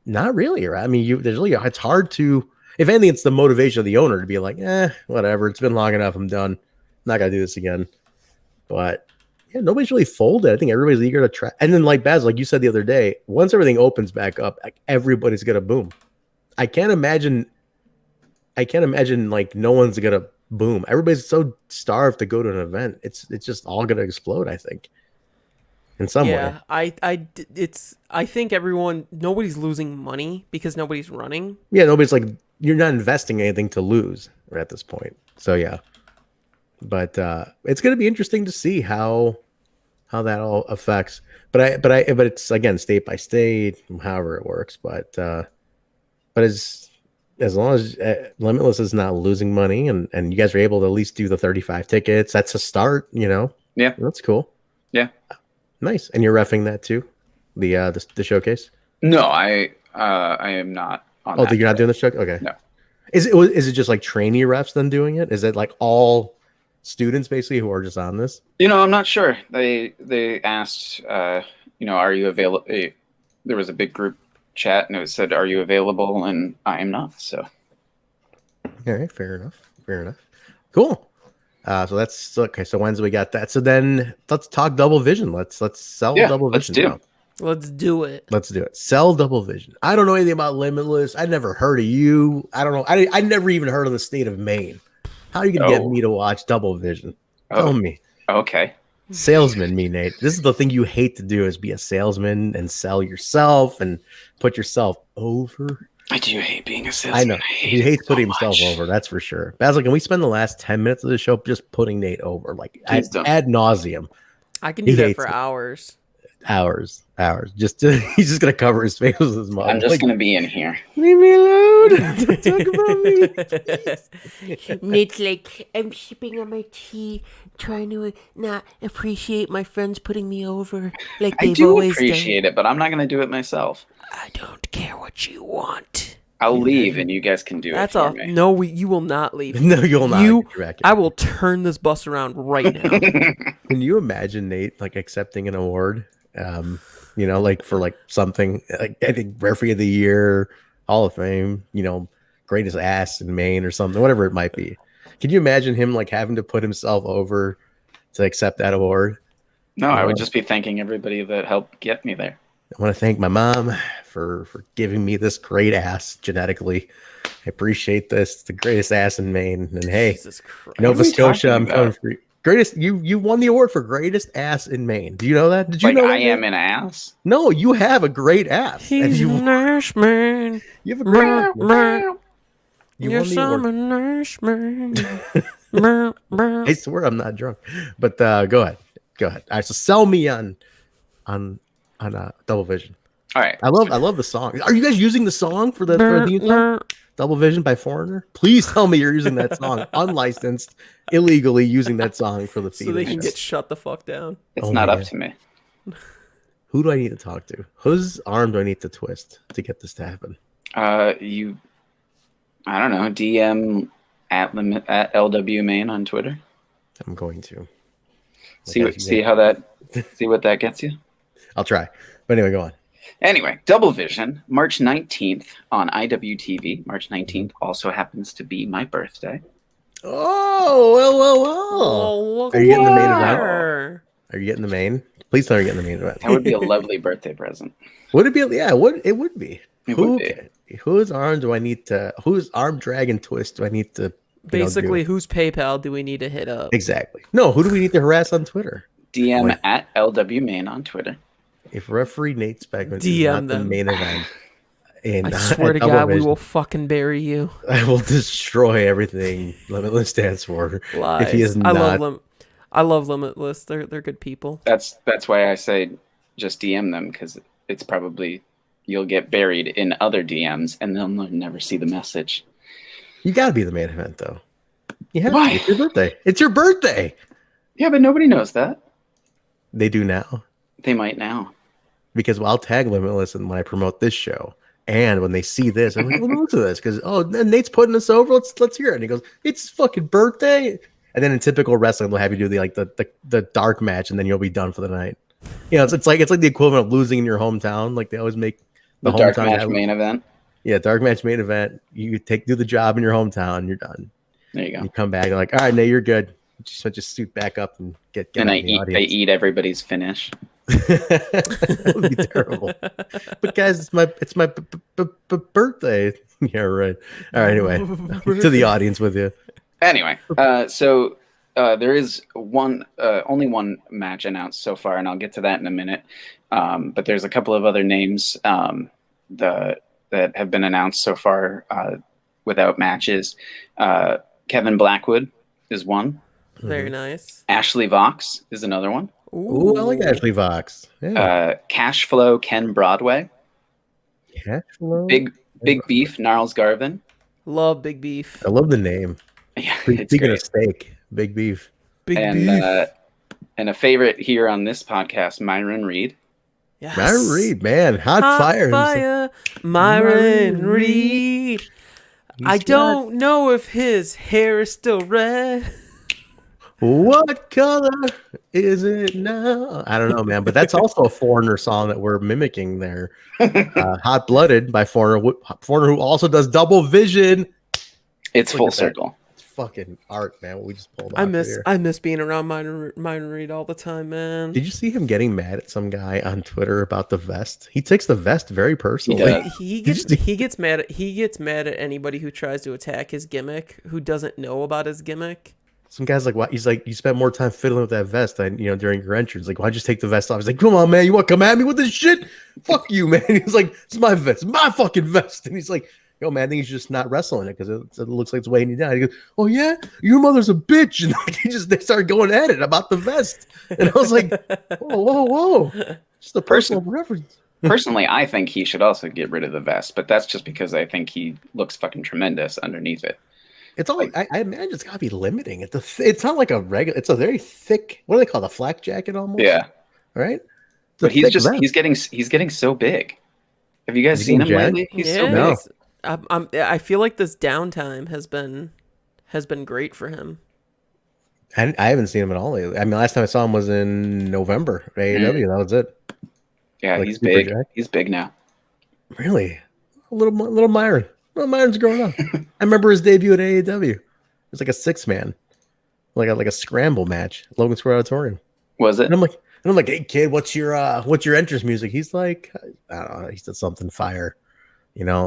not really. Right? I mean, it's hard to. If anything, it's the motivation of the owner to be like, whatever. It's been long enough. I'm done. I'm not gonna do this again. But yeah, nobody's really folded. I think everybody's eager to try. And then, like Basil, like you said the other day, once everything opens back up, like, everybody's gonna boom. I can't imagine like no one's gonna boom. Everybody's so starved to go to an event. It's just all gonna explode, I think, in some way. Yeah, I think nobody's losing money because nobody's running. Yeah, nobody's like, you're not investing anything to lose at this point. So yeah, but it's gonna be interesting to see how that all affects. But it's again state by state, however it works. But as long as Limitless is not losing money, and you guys are able to at least do the 35 tickets, that's a start, Yeah. That's cool. Yeah. Nice. And you're reffing that too? The showcase? No, I am not on that. You're not doing the showcase? Okay. No. Is it just like trainee refs then doing it? Is it like all students basically who are just on this? I'm not sure. They asked, are you available? There was a big group chat and it said, are you available? And I am not. So all right, fair enough. Fair enough. Cool. So that's okay. So Wednesday we got that. So then let's talk Double Vision. Let's sell Double Vision. Let's do it. Let's do it. Sell Double Vision. I don't know anything about Limitless. I never heard of you. I don't know. I never even heard of the state of Maine. How are you gonna get me to watch Double Vision? Tell me. Okay. Salesman, me, Nate. This is the thing you hate to do: is be a salesman and sell yourself and put yourself over. I do hate being a salesman. I know. He hates putting himself over. That's for sure. Basil, can we spend the last 10 minutes of the show just putting Nate over, like ad nauseum? I can do that for hours. Hours. He's just gonna cover his face with his mouth. I'm just gonna be in here. Leave me alone. Don't talk about me. Nate's like, I'm sipping on my tea, trying to not appreciate my friends putting me over like they've always done. I do appreciate it, but I'm not gonna do it myself. I don't care what you want. I'll leave, and you guys can do it for me. No, you will not leave. No, you'll not. I will turn this bus around right now. Can you imagine Nate like accepting an award? Like for like something like I think Referee of the Year, Hall of Fame, greatest ass in Maine or something, whatever it might be. Can you imagine him like having to put himself over to accept that award? No, I would just be thanking everybody that helped get me there. I want to thank my mom for giving me this great ass genetically. I appreciate this. It's the greatest ass in Maine. And hey, Nova Scotia, I'm coming for you. Greatest, you won the award for greatest ass in Maine. Do you know that? Did you know that? I am an ass? No, you have a great ass. He's a nurse man. You have a great ass. Yes, I'm a nurse man. I swear I'm not drunk. But go ahead. All right, so sell me on Double Vision. All right. I love the song. Are you guys using the song for the theme song? Double Vision by Foreigner? Please tell me you're using that song unlicensed, illegally using that song for the theme. So they can get shut the fuck down. It's not up to me. Who do I need to talk to? Whose arm do I need to twist to get this to happen? I don't know. DM at LW Maine on Twitter. I'm going to see what that gets you. I'll try. But anyway, go on. Anyway, Double Vision, March 19th on IWTV. March 19th also happens to be my birthday. Oh, well. Are you getting the main event? Are you getting the main? Please tell me you're getting the main event. That would be a lovely birthday present. Would it be? Yeah, it would be. Whose arm drag and twist do I need to basically whose PayPal do we need to hit up? Exactly. No, who do we need to harass on Twitter? DM at LW Maine on Twitter. If Referee Nate Speckman DM is not the main event, I swear to God, we will fucking bury you. I will destroy everything Limitless stands for. Lies. If he is not, I love Limitless. They're good people. That's why I say just DM them, because it's probably you'll get buried in other DMs and they'll never see the message. You got to be the main event, though. Yeah, why? It's your birthday. It's your birthday. Yeah, but nobody knows that. They do now. They might now. Because I'll tag Limitless and when I promote this show, and when they see this, I'm like, listen to this, because Nate's putting us over. Let's hear it. And he goes, "It's his fucking birthday." And then in typical wrestling, they'll have you do the dark match, and then you'll be done for the night. It's like the equivalent of losing in your hometown. Like they always make the dark match main event. Yeah, dark match main event. You do the job in your hometown, you're done. There you go. You come back, you're like, all right, Nate, you're good. Just suit back up and get. And I eat everybody's finish. That would be terrible. But guys, it's my birthday. Yeah, right. All right. Anyway, to the audience with you. Anyway, so there is only one match announced so far, and I'll get to that in a minute. But there's a couple of other names that have been announced so far without matches. Kevin Blackwood is one. Very nice. Ashley Vox is another one. Ooh, I like Ashley Vox. Yeah. Cash Flow Ken Broadway. Cash Flow. Big Beef Gnarls Garvin. Love Big Beef. I love the name. Yeah, speaking of steak, Big Beef. Beef. And a favorite here on this podcast, Myron Reed. Yes. Myron Reed, man, hot fire. Myron Reed. I don't know if his hair is still red. What color is it now? I don't know, man, but that's also a Foreigner song that we're mimicking there. Hot Blooded by Foreigner who also does Double Vision. It's full circle. fucking art, man. What we just pulled I off miss here. I miss being around Myron Reed all the time, man. Did you see him getting mad at some guy on Twitter about the vest? He takes the vest very personally. does. He gets mad at anybody who tries to attack his gimmick, who doesn't know about his gimmick. Some guy's like, "What?" He's like, "You spent more time fiddling with that vest, during your entrance. Like, why'd you just take the vest off?" He's like, "Come on, man, you want to come at me with this shit? Fuck you, man." He's like, "It's my vest, my fucking vest." And he's like, "Yo, man, I think you should just not wrestle in it because it looks like it's weighing you down." He goes, "Oh yeah, your mother's a bitch," and like, they started going at it about the vest, and I was like, "Whoa, just a personal preference." Personally, I think he should also get rid of the vest, but that's just because I think he looks fucking tremendous underneath it. It's all like, I imagine it's got to be limiting. It's not like a regular. It's a very thick. What do they call the flak jacket almost? Yeah, right. But he's getting so big. Have you guys seen him lately? He's so No. big. I feel like this downtime has been great for him. I haven't seen him at all lately. I mean, last time I saw him was in November at AEW. That was it. Yeah, Like he's Super big. Jack? He's big now. Really, a little Myron. Well, Myron's growing up. I remember his debut at AEW. It was like a 6-man, like a scramble match, Logan Square Auditorium. Was it? And I'm like, "Hey kid, what's your entrance music?" He's like, "I don't know." He said something fire,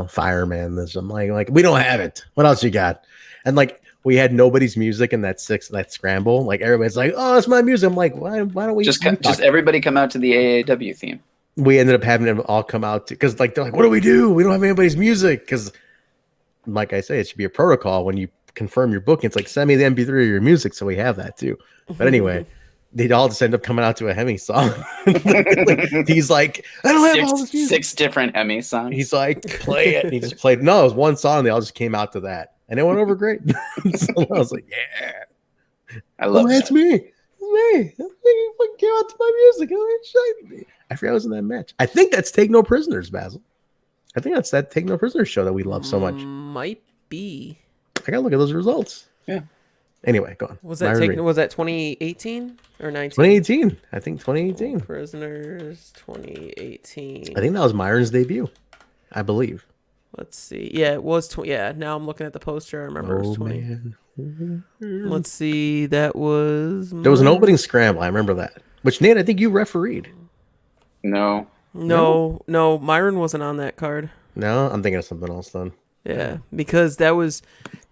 fireman. This. I'm like, "We don't have it. What else you got?" And like, we had nobody's music in that scramble. Like everybody's like, "Oh, it's my music." I'm like, why don't we just everybody come out to the AAW theme? We ended up having them all come out because like they're like, "What do? We don't have anybody's music." Because like I say, it should be a protocol when you confirm your booking. It's like, send me the MP3 of your music so we have that too. But anyway, they'd all just end up coming out to a Hemi song. He's like, "I don't have all this music." 6 different Hemi songs. He's like, "Play it." And he just played. No, it was one song. They all just came out to that, and it went over great. So I was like, "Yeah, I love it's me. It's me. You fucking came out to my music. I forgot I was in that match. I think that's Take No Prisoners, Basil. I think that's that Take No Prisoners show that we love so much. Might be. I gotta look at those results. Yeah. Anyway, go on. Was that 2018 or 19? 2018. I think 2018. Prisoners 2018. I think that was Myron's debut. I believe. Let's see. Yeah, it was. Now I'm looking at the poster. I remember it was 20. Man. Let's see. That was. There was an opening scramble. I remember that. Which, Nate, I think you refereed. No. No. Myron wasn't on that card. No, I'm thinking of something else then. Yeah, because that was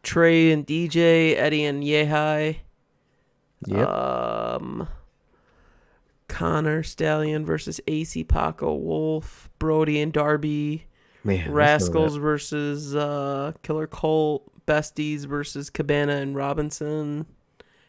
Trey and DJ, Eddie and Yehai. Yep. Connor Stallion versus AC Paco Wolf, Brody and Darby. Man, Rascals versus Killer Colt, Besties versus Cabana and Robinson,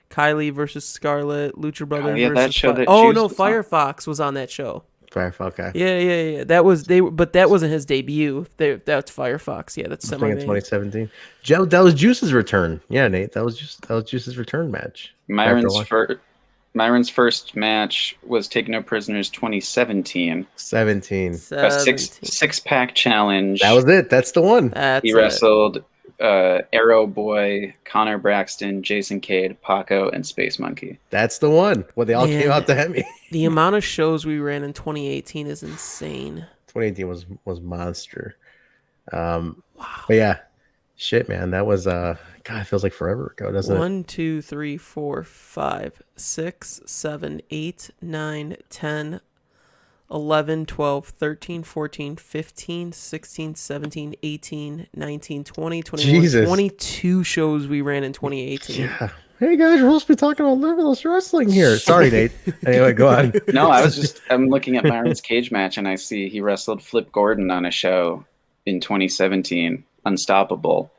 Kylie versus Scarlett, Lucha Brothers versus that show that Oh Juice no, was on. Firefox was on that show. Firefox. Okay. Yeah. That was but that wasn't his debut. That's Firefox. Yeah, that's I think in semi-main. 2017. Joe, that was Juice's return. Yeah, Nate, that was Juice's return match. Myron's first match was Take No Prisoners 2017. 17. A six-pack challenge. That was it. That's the one. He wrestled Arrow Boy, Connor Braxton, Jason Cade, Paco, and Space Monkey. That's the one. Well, they all came out to Hemi. The amount of shows we ran in 2018 is insane. 2018 was monster. Wow. But yeah, shit, man, that was God, it feels like forever ago, doesn't it? 1, 2, 3, 4, 5, 6, 7, 8, 9, 10, 11, 12, 13, 14, 15, 16, 17, 18, 19, 20, 21, Jesus. 22 shows we ran in 2018. Yeah. Hey guys, we're supposed to be talking about Limitless Wrestling here. Sorry, Nate. Anyway, go on. No, I'm looking at Myron's cage match and I see he wrestled Flip Gordon on a show in 2017, Unstoppable.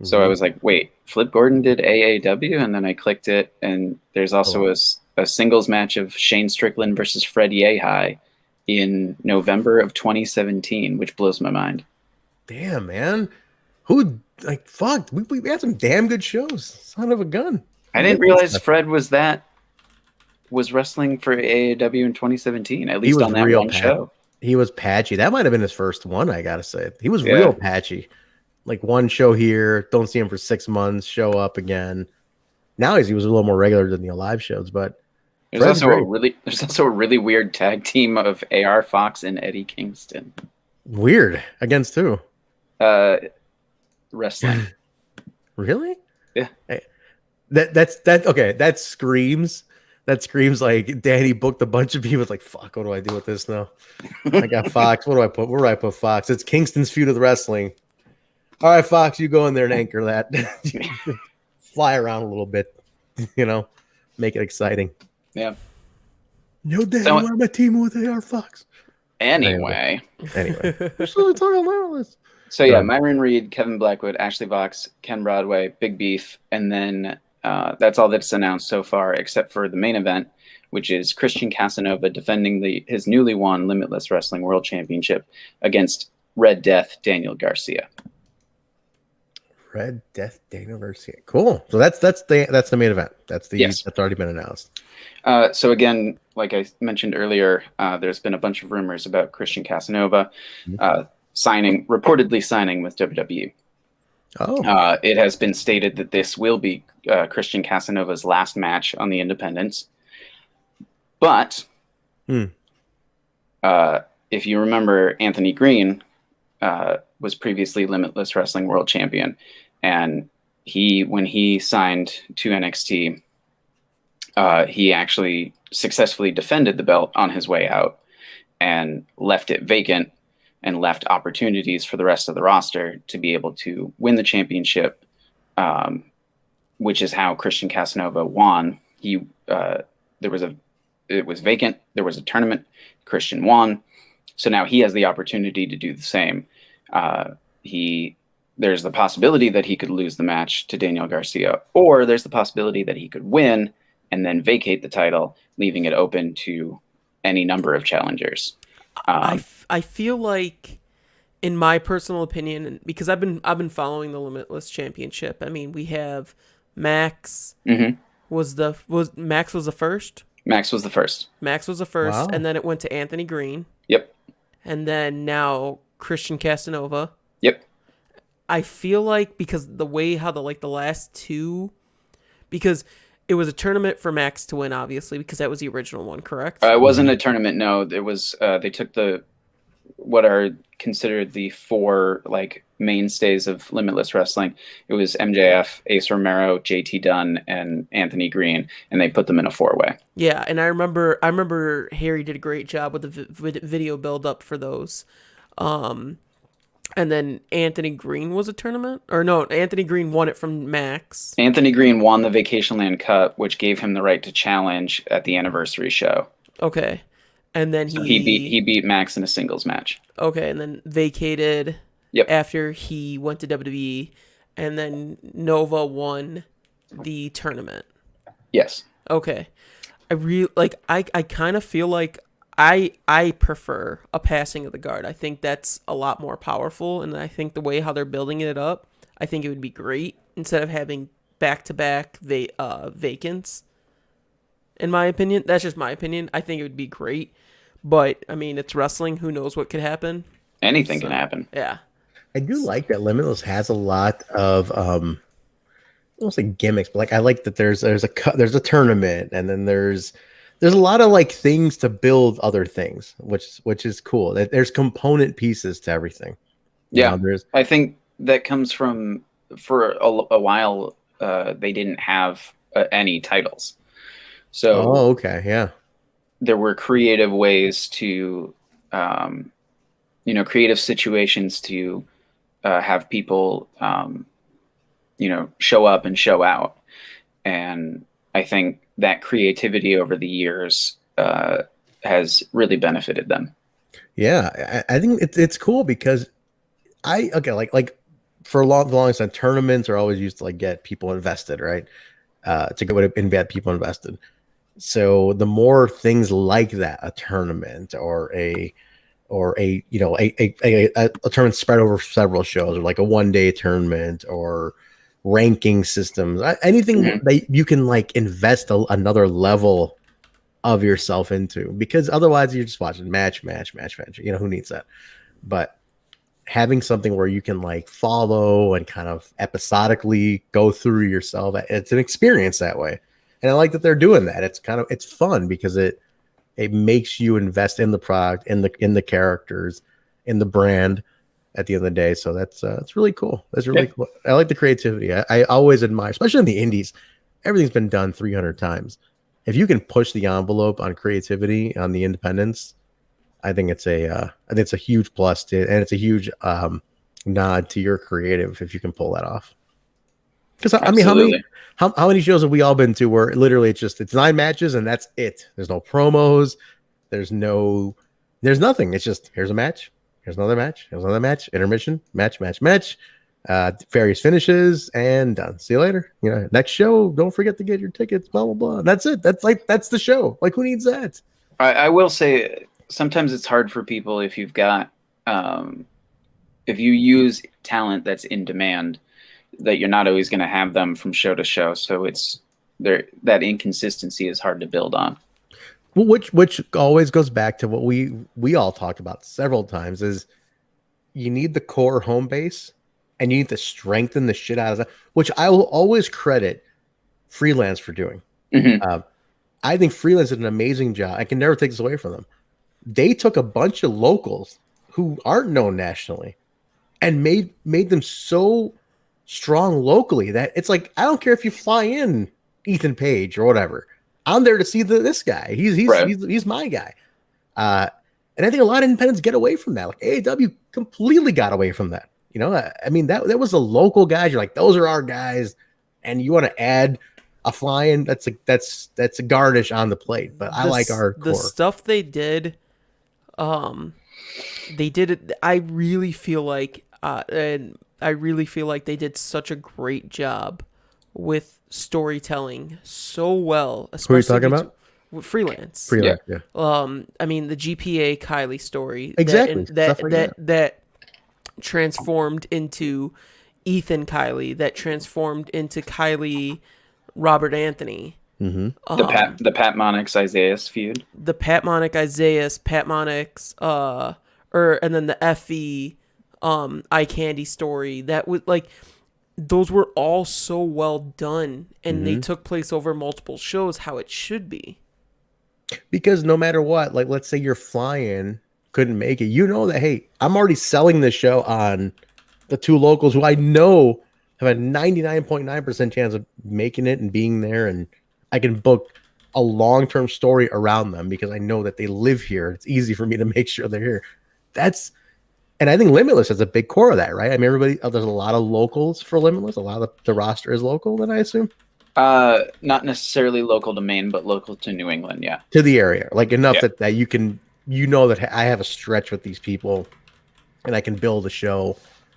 So I was like, wait, Flip Gordon did AAW? And then I clicked it, and there's also a singles match of Shane Strickland versus Fred Yehai in November of 2017, which blows my mind. Damn, man. Fuck, we had some damn good shows. Son of a gun. I didn't realize Fred was wrestling for AAW in 2017, at least on that one show. He was patchy. That might have been his first one, I gotta say. He was real patchy. Like one show here, don't see him for 6 months, show up again. Now he was a little more regular than the live shows, but there's also a really weird tag team of AR Fox and Eddie Kingston. Weird. Against who? Wrestling. Really? Yeah. Okay. That screams. That screams like Danny booked a bunch of people. It's like, fuck, what do I do with this now? I got Fox. What do I put? Where do I put Fox? It's Kingston's feud with wrestling. All right, Fox, you go in there and anchor that. Fly around a little bit, make it exciting. Yeah. No, Danny, why am I teaming with AR Fox? Anyway. We're still talking about this. So yeah, Myron Reed, Kevin Blackwood, Ashley Vox, Ken Broadway, Big Beef, and then that's all that's announced so far, except for the main event, which is Christian Casanova defending his newly won Limitless Wrestling World Championship against Red Death Daniel Garcia. Red Death Daniel Garcia. Cool. So that's the main event. That's already been announced. So again, like I mentioned earlier, there's been a bunch of rumors about Christian Casanova reportedly signing with WWE. Oh. It has been stated that this will be Christian Casanova's last match on the Independents. But if you remember, Anthony Green was previously Limitless Wrestling World Champion, and when he signed to NXT, he actually successfully defended the belt on his way out and left it vacant and left opportunities for the rest of the roster to be able to win the championship, which is how Christian Casanova won. It was vacant. There was a tournament. Christian won. So now he has the opportunity to do the same. There's the possibility that he could lose the match to Daniel Garcia, or there's the possibility that he could win and then vacate the title, leaving it open to any number of challengers. I feel like, in my personal opinion, because I've been following the Limitless Championship. I mean, we have Max. Mm-hmm. Max was the first? Max was the first. Wow. And then it went to Anthony Green. Yep. And then now Christian Casanova. Yep. I feel like because the way how the last two, because it was a tournament for Max to win, obviously, because that was the original one, correct? It wasn't a tournament. No, it was. They took what are considered the four mainstays of Limitless Wrestling. It was MJF, Ace Romero, JT Dunn, and Anthony Green, and they put them in a four-way. Yeah, and I remember Harry did a great job with the video build up for those. And then Anthony Green was a tournament? Or no, Anthony Green won it from Max. Anthony Green won the Vacationland Cup, which gave him the right to challenge at the anniversary show. Okay. And then he beat Max in a singles match. Okay, and then vacated after he went to WWE, and then Nova won the tournament. Yes. Okay. I kind of feel like I prefer a passing of the guard. I think that's a lot more powerful, and I think the way how they're building it up, I think it would be great instead of having back-to-back vacants. In my opinion, that's just my opinion. I think it would be great, but I mean, it's wrestling. Who knows what could happen? Anything can happen. Yeah. I do like that Limitless has a lot of almost like gimmicks, but I like that there's a tournament, and then there's a lot of things to build other things, which is cool. There's component pieces to everything. Yeah, I think that comes from, for a while, they didn't have any titles. So okay, yeah. There were creative ways to, creative situations to have people, show up and show out. And I think that creativity over the years has really benefited them. Yeah, I think it's cool because for a long time, tournaments are always used to get people invested, right? To go and get people invested. So the more things like that, a tournament or a tournament spread over several shows, or a one-day tournament, or ranking systems, anything that you can invest another level of yourself into, because otherwise you're just watching match. Who needs that? But having something where you can follow and kind of episodically go through yourself, it's an experience that way. And I like that they're doing that. It's fun because it makes you invest in the product, in the characters, in the brand at the end of the day. So that's really cool. That's really cool. I like the creativity. I always admire, especially in the indies, everything's been done 300 times. If you can push the envelope on creativity, on the independence, I think it's a huge plus to, and it's a huge nod to your creative if you can pull that off. Because I mean, Absolutely. how many shows have we all been to where literally it's 9 matches and that's it? There's no promos, there's nothing. It's just here's a match, here's another match, here's another match, intermission, match, various finishes, and done. See you later. You know, next show. Don't forget to get your tickets. Blah blah blah. That's it. That's the show. Like, who needs that? I will say sometimes it's hard for people if you've got if you use talent that's in demand, that you're not always going to have them from show to show. So it's there, that inconsistency is hard to build on. Well, which always goes back to what we all talked about several times is you need the core home base and you need to strengthen the shit out of that, which I will always credit Freelance for doing. Mm-hmm. I think Freelance did an amazing job. I can never take this away from them. They took a bunch of locals who aren't known nationally and made them so strong locally that it's like, I don't care if you fly in Ethan Page or whatever. I'm there to see this guy. He's my guy. And I think a lot of independents get away from that. Like AEW completely got away from that. You know, I mean, that was the local guys. You're like, those are our guys. And you want to add a fly-in, that's a garnish on the plate. But I like our core. The stuff they did it. I really feel like they did such a great job with storytelling so well. Who are you talking about? Freelance. Yeah. I mean, the GPA Kylie story. Exactly. That transformed into Ethan Kylie, that transformed into Kylie Robert Anthony. Mm-hmm. The Pat Monix Isaiah's feud. The Pat Monix Isaiah's, Pat Monix, and then the Effie Eye Candy story. That was like, those were all so well done, and they took place over multiple shows, how it should be. Because no matter what, like, let's say you're flying, couldn't make it, you know that, hey, I'm already selling this show on the two locals who I know have a 99.9% chance of making it and being there, and I can book a long-term story around them because I know that they live here. It's easy for me to make sure they're here. And I think Limitless has a big core of that, right? I mean, there's a lot of locals for Limitless. A lot of the roster is local, then I assume. Not necessarily local to Maine, but local to New England, yeah. To the area, like enough that you can, that I have a stretch with these people, and I can build a show,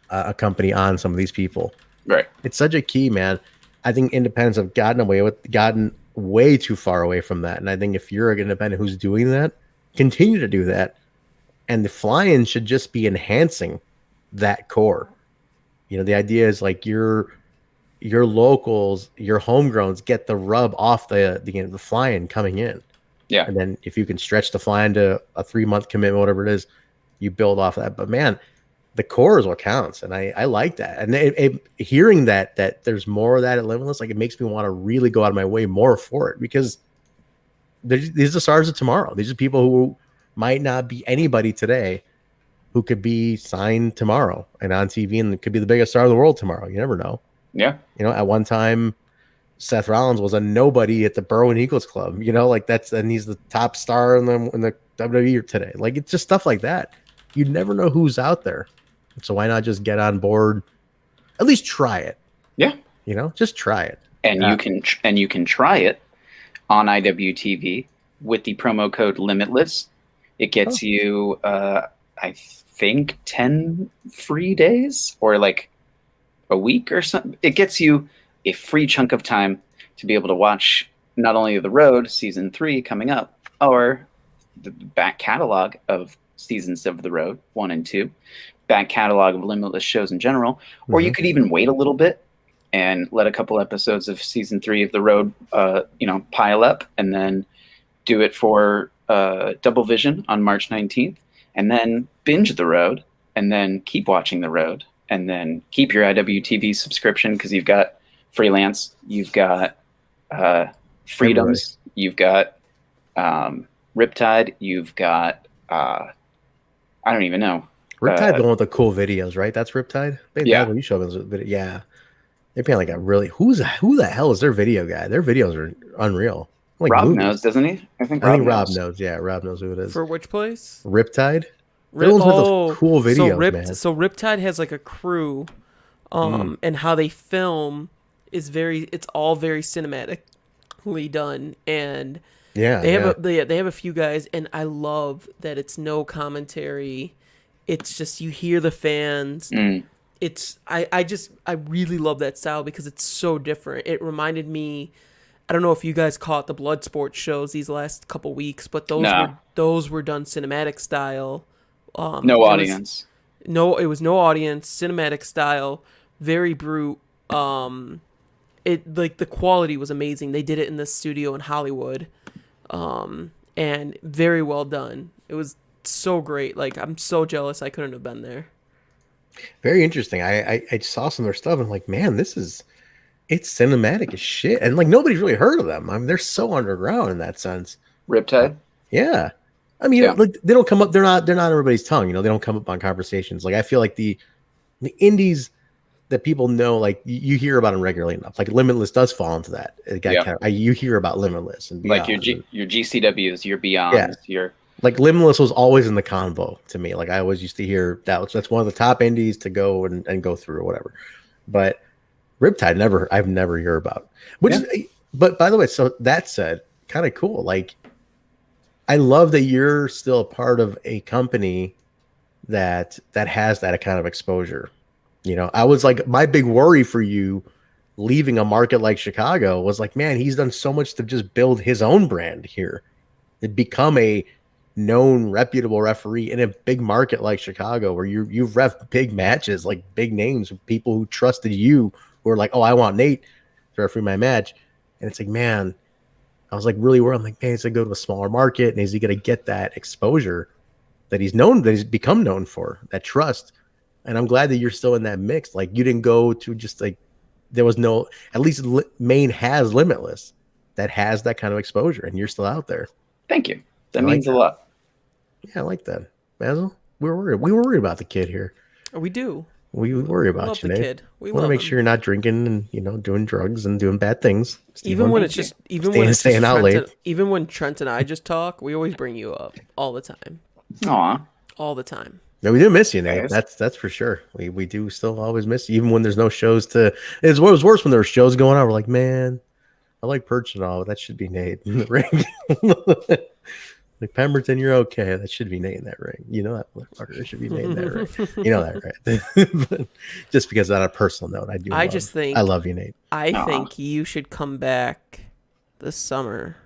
a company on some of these people. Right. It's such a key, man. I think independents have gotten way too far away from that, and I think if you're an independent who's doing that, continue to do that, and the fly-in should just be enhancing that core. You know, the idea is like your locals, your homegrowns get the rub off the fly-in coming in. Yeah. And then if you can stretch the fly-in to a 3-month commitment, whatever it is, you build off of that. But man, the core is what counts. And I like that. And hearing that there's more of that at Limitless, like, it makes me want to really go out of my way more for it, because these are the stars of tomorrow. These are people who might not be anybody today who could be signed tomorrow and on TV and could be the biggest star of the world tomorrow. You never know. Yeah. You know, at one time, Seth Rollins was a nobody at the Berwyn Eagles Club. You know, like and he's the top star in the WWE today. Like, it's just stuff like that. You never know who's out there. So why not just get on board? At least try it. Yeah. You know, just try it. And you can try it on IWTV with the promo code Limitless. It gets you, I think, 10 free days or like a week or something. It gets you a free chunk of time to be able to watch not only The Road season 3 coming up, or the back catalog of seasons of The Road 1 and 2, back catalog of Limitless shows in general, or you could even wait a little bit and let a couple episodes of season 3 of The Road, pile up, and then do it for Double Vision on March 19th, and then binge The Road, and then keep watching The Road, and then keep your IWTV subscription because you've got Freelance, you've got Freedoms, you've got Riptide, you've got I don't even know. Riptide, the one with the cool videos, right? That's Riptide. Maybe yeah. When you show us a video, yeah. They're paying like a really who the hell is their video guy? Their videos are unreal. Like Rob movies. knows, doesn't he? I think Rob knows. Yeah, Rob knows who it is. For which place? Riptide. They're the ones with those cool videos, man. So Riptide has like a crew, and how they film is it's all very cinematically done, and they have a few guys, and I love that it's no commentary. It's just you hear the fans. It's I really love that style because it's so different. It reminded me, I don't know if you guys caught the Bloodsport shows these last couple weeks, but those were done cinematic style. No audience. It was no audience, cinematic style, very brute. It like the quality was amazing. They did it in the studio in Hollywood, and very well done. It was so great. Like, I'm so jealous I couldn't have been there. Very interesting. I saw some of their stuff and I'm like, man, it's cinematic as shit. And like nobody's really heard of them. I mean, they're so underground in that sense. Riptide? Yeah. I mean, like they don't come up, they're not everybody's tongue, you know, they don't come up on conversations. Like I feel like the indies that people know, like you hear about them regularly enough. Like Limitless does fall into that. You hear about Limitless and Beyond. Like your GCWs, your Beyonds, your like Limitless was always in the convo to me. Like I always used to hear that's one of the top indies to go and go through or whatever. But Riptide I've never heard about. But by the way, so that said, kind of cool. Like I love that you're still a part of a company that has that kind of exposure. You know, I was like, my big worry for you leaving a market like Chicago was like, man, he's done so much to just build his own brand here. It become a known, reputable referee in a big market like Chicago, where you've ref big matches, like big names, people who trusted you, who are like, oh, I want Nate to referee my match. And it's like, man, I was like really worried. I'm like, man, he's gonna go to a smaller market, and is he gonna get that exposure that he's become known for, that trust? And I'm glad that you're still in that mix. Like you didn't go to just like, there was no, at least Maine has Limitless that has that kind of exposure, and you're still out there. Thank you. That means a lot. Yeah, I like that. Basil, we were worried about the kid here. We do. We worry about you, Nate. Kid. We want to make sure you're not drinking and, you know, doing drugs and doing bad things. Even when Trent and I just talk, we always bring you up all the time. Aw. All the time. No, we do miss you, Nate. That's for sure. We do still always miss you, even when there's no shows to. It was worse when there were shows going on. We're like, man, I like Perch and all, but that should be Nate in the ring. Like Pemberton, you're okay. That should be Nate in that ring. You know that motherfucker. It should be Nate in that ring. You know that, right? But just because on a personal note, I love you, Nate. I think you should come back this summer,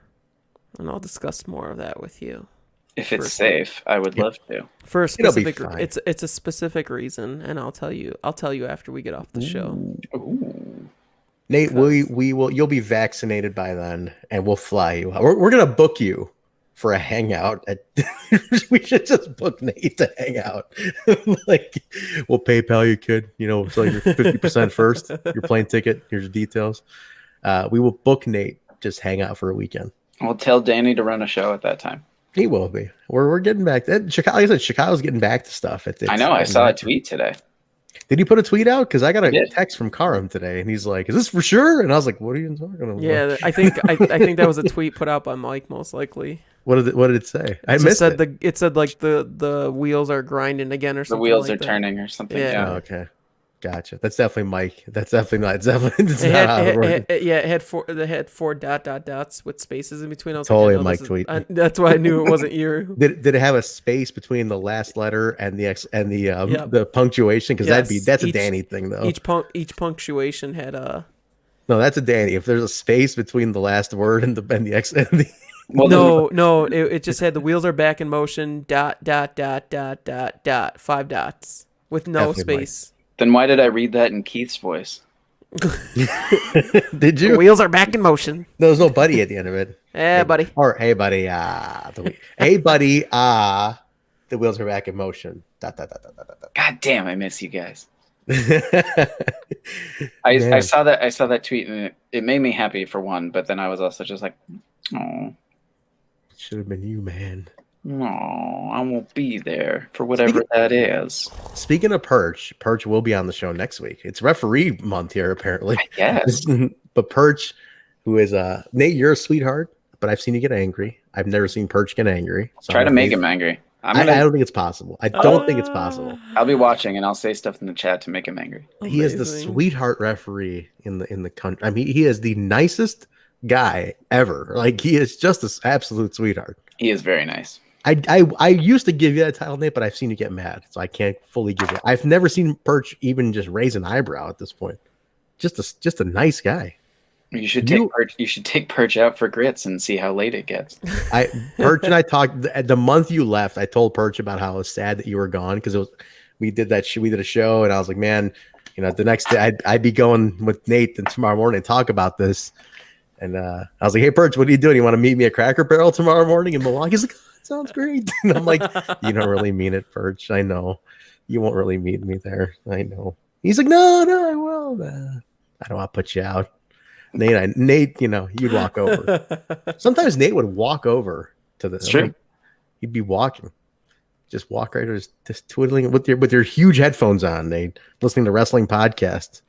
and I'll discuss more of that with you. If it's safe, I would love to. For a specific, it's a specific reason, and I'll tell you after we get off the show. Ooh. Nate, you'll be vaccinated by then, and we'll fly you. We're gonna book you for a hangout. We should just book Nate to hang out. Like, we'll PayPal you, kid. You know, so you're 50% first. Your plane ticket. Here's your details. We will book Nate. Just hang out for a weekend. We'll tell Danny to run a show at that time. He will be. We're getting back. Chicago, like I said, Chicago's getting back to stuff. I know. I saw a tweet today. Did he put a tweet out? Because I got a text from Karam today, and he's like, "Is this for sure?" And I was like, "What are you talking about?" Yeah, I think that was a tweet put out by Mike, most likely. What did it say? It said like the wheels are grinding again or something. The wheels are turning or something. Yeah. Oh, okay. Gotcha. That's definitely Mike. That's definitely not. It's definitely it's not how it works. It had four dots with spaces in between. I was totally like, a Mike tweet. That's why I knew it wasn't you. Did it have a space between the last letter and the punctuation? Because that's a Danny thing though. Each punctuation had a. No, that's a Danny. If there's a space between the last word and the X and the. Well, no. It just had the wheels are back in motion. ... 5 dots with no Definitely space. Mike. Then why did I read that in Keith's voice? Did you? The wheels are back in motion. There was no buddy at the end of it. Hey, buddy. Or hey, buddy. Hey, buddy. The wheels are back in motion. ... God damn, I miss you guys. I saw that tweet and it made me happy for one, but then I was also just like, oh, should have been you, man. No, I won't be there for whatever that is. Speaking of Perch will be on the show next week. It's referee month here, apparently. Yes. But Perch, who is Nate, you're a sweetheart, but I've seen you get angry. I've never seen Perch get angry. So Try to make him angry. I don't think it's possible. I don't think it's possible. I'll be watching and I'll say stuff in the chat to make him angry. He is the sweetheart referee in the country. I mean, he is the nicest guy ever. Like, he is just an absolute sweetheart. He is very nice. I used to give you that title, Nate, but I've seen you get mad, so I can't fully give you. I've never seen Perch even just raise an eyebrow at this point. Just a nice guy. You should take Perch out for grits and see how late it gets. Perch and I talked the month you left. I told Perch about how I was sad that you were gone because we did a show, and I was like, man, the next day I'd be going with Nate tomorrow morning and talk about this. And I was like, hey, Perch, what are you doing? You want to meet me at Cracker Barrel tomorrow morning in Milwaukee? He's like, sounds great. And I'm like, you don't really mean it, Perch. I know. You won't really meet me there. I know. He's like, no, I will. I don't want to put you out. Nate, you'd walk over. Sometimes Nate would walk over to the. True. He'd be walking. Just walk right over, just twiddling with your huge headphones on, Nate, listening to wrestling podcast.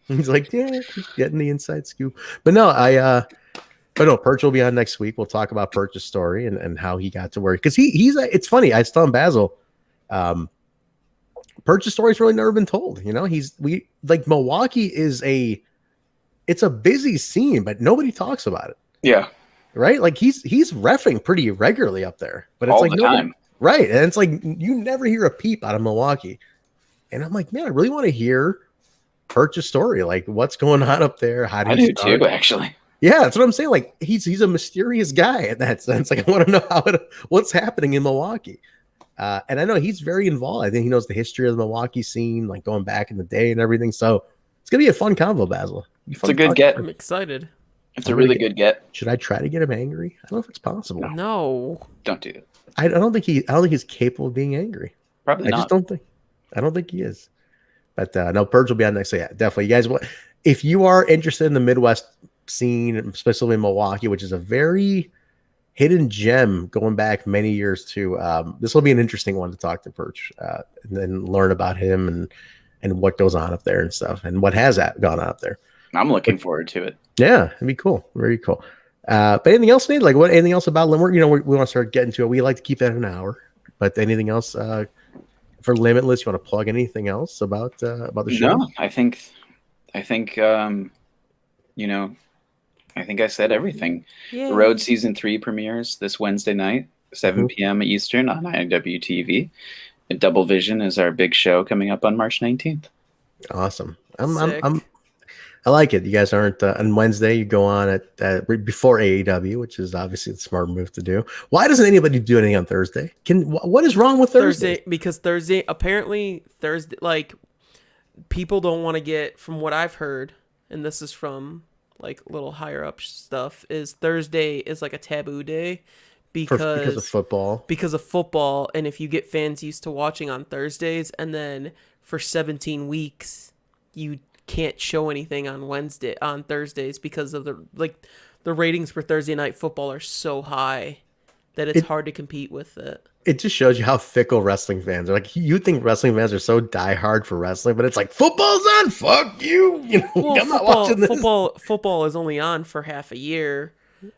He's like, yeah, getting the inside scoop. But no, Perch will be on next week. We'll talk about Perch's story and how he got to work. Because it's funny. I was telling Basil, Perch's story's really never been told. Milwaukee it's a busy scene, but nobody talks about it. Yeah. Right? Like he's reffing pretty regularly up there. But it's all like the time. Right. And it's like you never hear a peep out of Milwaukee. And I'm like, man, I really want to hear Perch's story. Like, what's going on up there? How did I do too, actually. Yeah, that's what I'm saying. Like, he's a mysterious guy in that sense. Like, I want to know what's happening in Milwaukee. And I know he's very involved. I think he knows the history of the Milwaukee scene, like going back in the day and everything. So it's gonna be a fun convo, Basil. It's a good get. I'm excited. It's a really good get. Should I try to get him angry? I don't know if it's possible. No. Don't do it. I don't think he's capable of being angry. Probably not. I don't think he is. But no, Perch will be on next. So yeah, definitely. You guys, if you are interested in the Midwest scene, especially in Milwaukee, which is a very hidden gem going back many years too, this will be an interesting one to talk to Perch and then learn about him and what goes on up there and stuff and what has gone on up there. I'm looking forward to it. Yeah, it'd be cool. Very cool. But anything else, Nate? Like, anything else about Limerick? We want to start getting to it. We like to keep that an hour. But anything else for Limitless? You want to plug anything else about the show? No, I think I said everything. Yeah. THEROAD season 3 premieres this Wednesday night, 7 p.m. Eastern on IWTV. Double Vision is our big show coming up on March 19th. Awesome. I like it. You guys aren't on Wednesday. You go on at before AEW, which is obviously the smart move to do. Why doesn't anybody do anything on Thursday? What is wrong with Thursday? Because Thursday, like people don't want to get, from what I've heard, and this is from like little higher up stuff, is Thursday is like a taboo day because of football. Because of football, and if you get fans used to watching on Thursdays, and then for 17 weeks you can't show anything on Thursdays because of the ratings for Thursday night football are so high that it's hard to compete with it. It just shows you how fickle wrestling fans are. Like, you think wrestling fans are so diehard for wrestling, but it's like, football's on, fuck you. Well, I'm not watching this. Football is only on for half a year,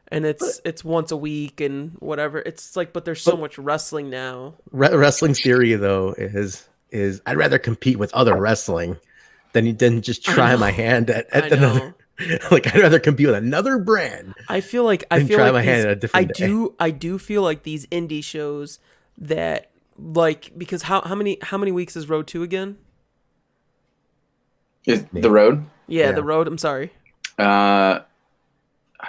and it's once a week and whatever. It's like, but there's so much wrestling now. Wrestling's theory though is I'd rather compete with other wrestling than just try my hand at another. Like, I'd rather compete with another brand. I feel like my hand at a different day. I do feel like these indie shows that, like, because how many weeks is Road 2 again? Is THEROAD? Yeah, THEROAD. I'm sorry. I'm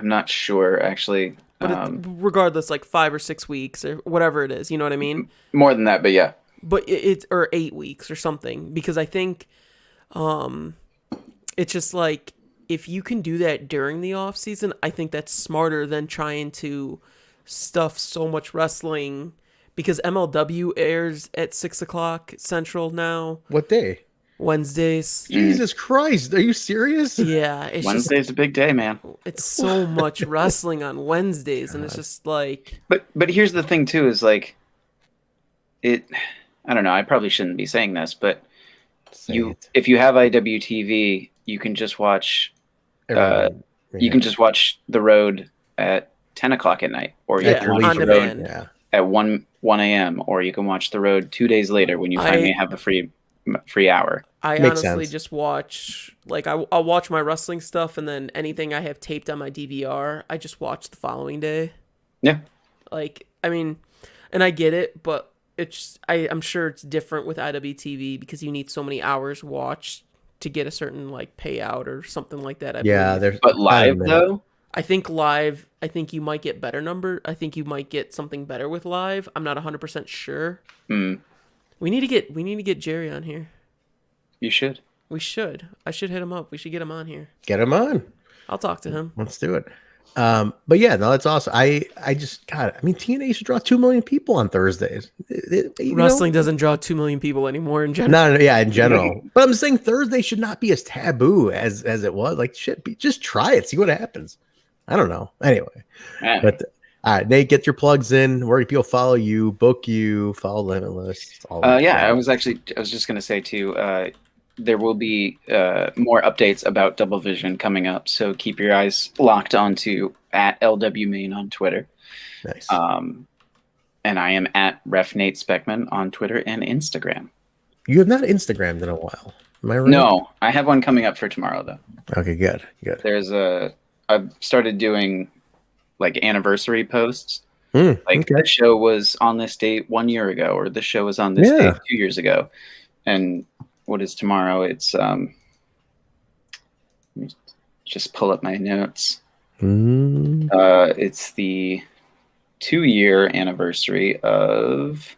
not sure actually. But regardless, like 5 or 6 weeks or whatever it is, you know what I mean? More than that, but yeah. But it's or 8 weeks or something, because I think it's just like, if you can do that during the off season, I think that's smarter than trying to stuff so much wrestling, because MLW airs at 6 o'clock Central now. What day? Wednesdays. Jesus Christ, are you serious? Yeah, it's Wednesday's a big day, man. it's so much wrestling on Wednesdays, and it's just like. But here's the thing too, is like it. I don't know. I probably shouldn't be saying this, but if you have IWTV, you can just watch. You can just watch The Road at 10 o'clock at night, or you can watch The Road at 1 a.m., or you can watch The Road 2 days later when you finally have a free hour. I honestly just watch, like, I'll watch my wrestling stuff, and then anything I have taped on my DVR, I just watch the following day. Yeah. Like, I mean, and I get it, but I'm sure it's different with IWTV because you need so many hours watched to get a certain, like, payout or something like that. But live, though? I think you might get better number. I think you might get something better with live. I'm not 100% sure. We need to get Jerry on here. You should. We should. I should hit him up. We should get him on here. Get him on. I'll talk to him. Let's do it. But yeah, no, that's awesome. I mean, TNA should draw 2 million people on Thursdays. Wrestling doesn't draw 2 million people anymore in general. No, yeah, in general. But I'm saying Thursday should not be as taboo as it was. Like, just try it, see what happens. I don't know. Anyway, but all right, Nate, get your plugs in. Where can people follow you, book you, follow Limitless? I was just gonna say too. There will be more updates about Double Vision coming up, so keep your eyes locked onto at LW Maine on Twitter. Nice. And I am at Ref Nate Speckman on Twitter and Instagram. You have not Instagrammed in a while. Am I right? No, I have one coming up for tomorrow though. Okay, good. I've started doing like anniversary posts. The show was on this date 1 year ago, or the show was on this date 2 years ago. And what is tomorrow? It's let me just pull up my notes. It's the 2-year anniversary of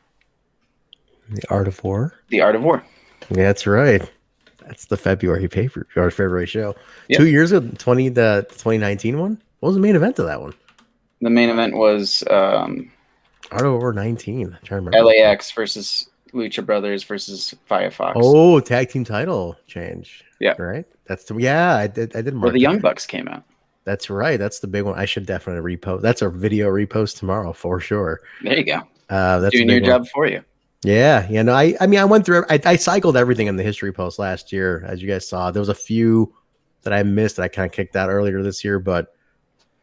The Art of War. The Art of War. Yeah, that's right. That's the February February show. Yep. 2 years ago, the 2019 one. What was the main event of that one? The main event was Art of War 19. I'm trying to remember. LAX versus Lucha Brothers versus Firefox. Oh, tag team title change. Yeah, right. I did. Where the Young Bucks came out. That's right. That's the big one. I should definitely repost. That's a video repost tomorrow for sure. There you go. That's doing your job for you. Yeah. No, I mean, I went through. I cycled everything in the history post last year, as you guys saw. There was a few that I missed that I kind of kicked out earlier this year, but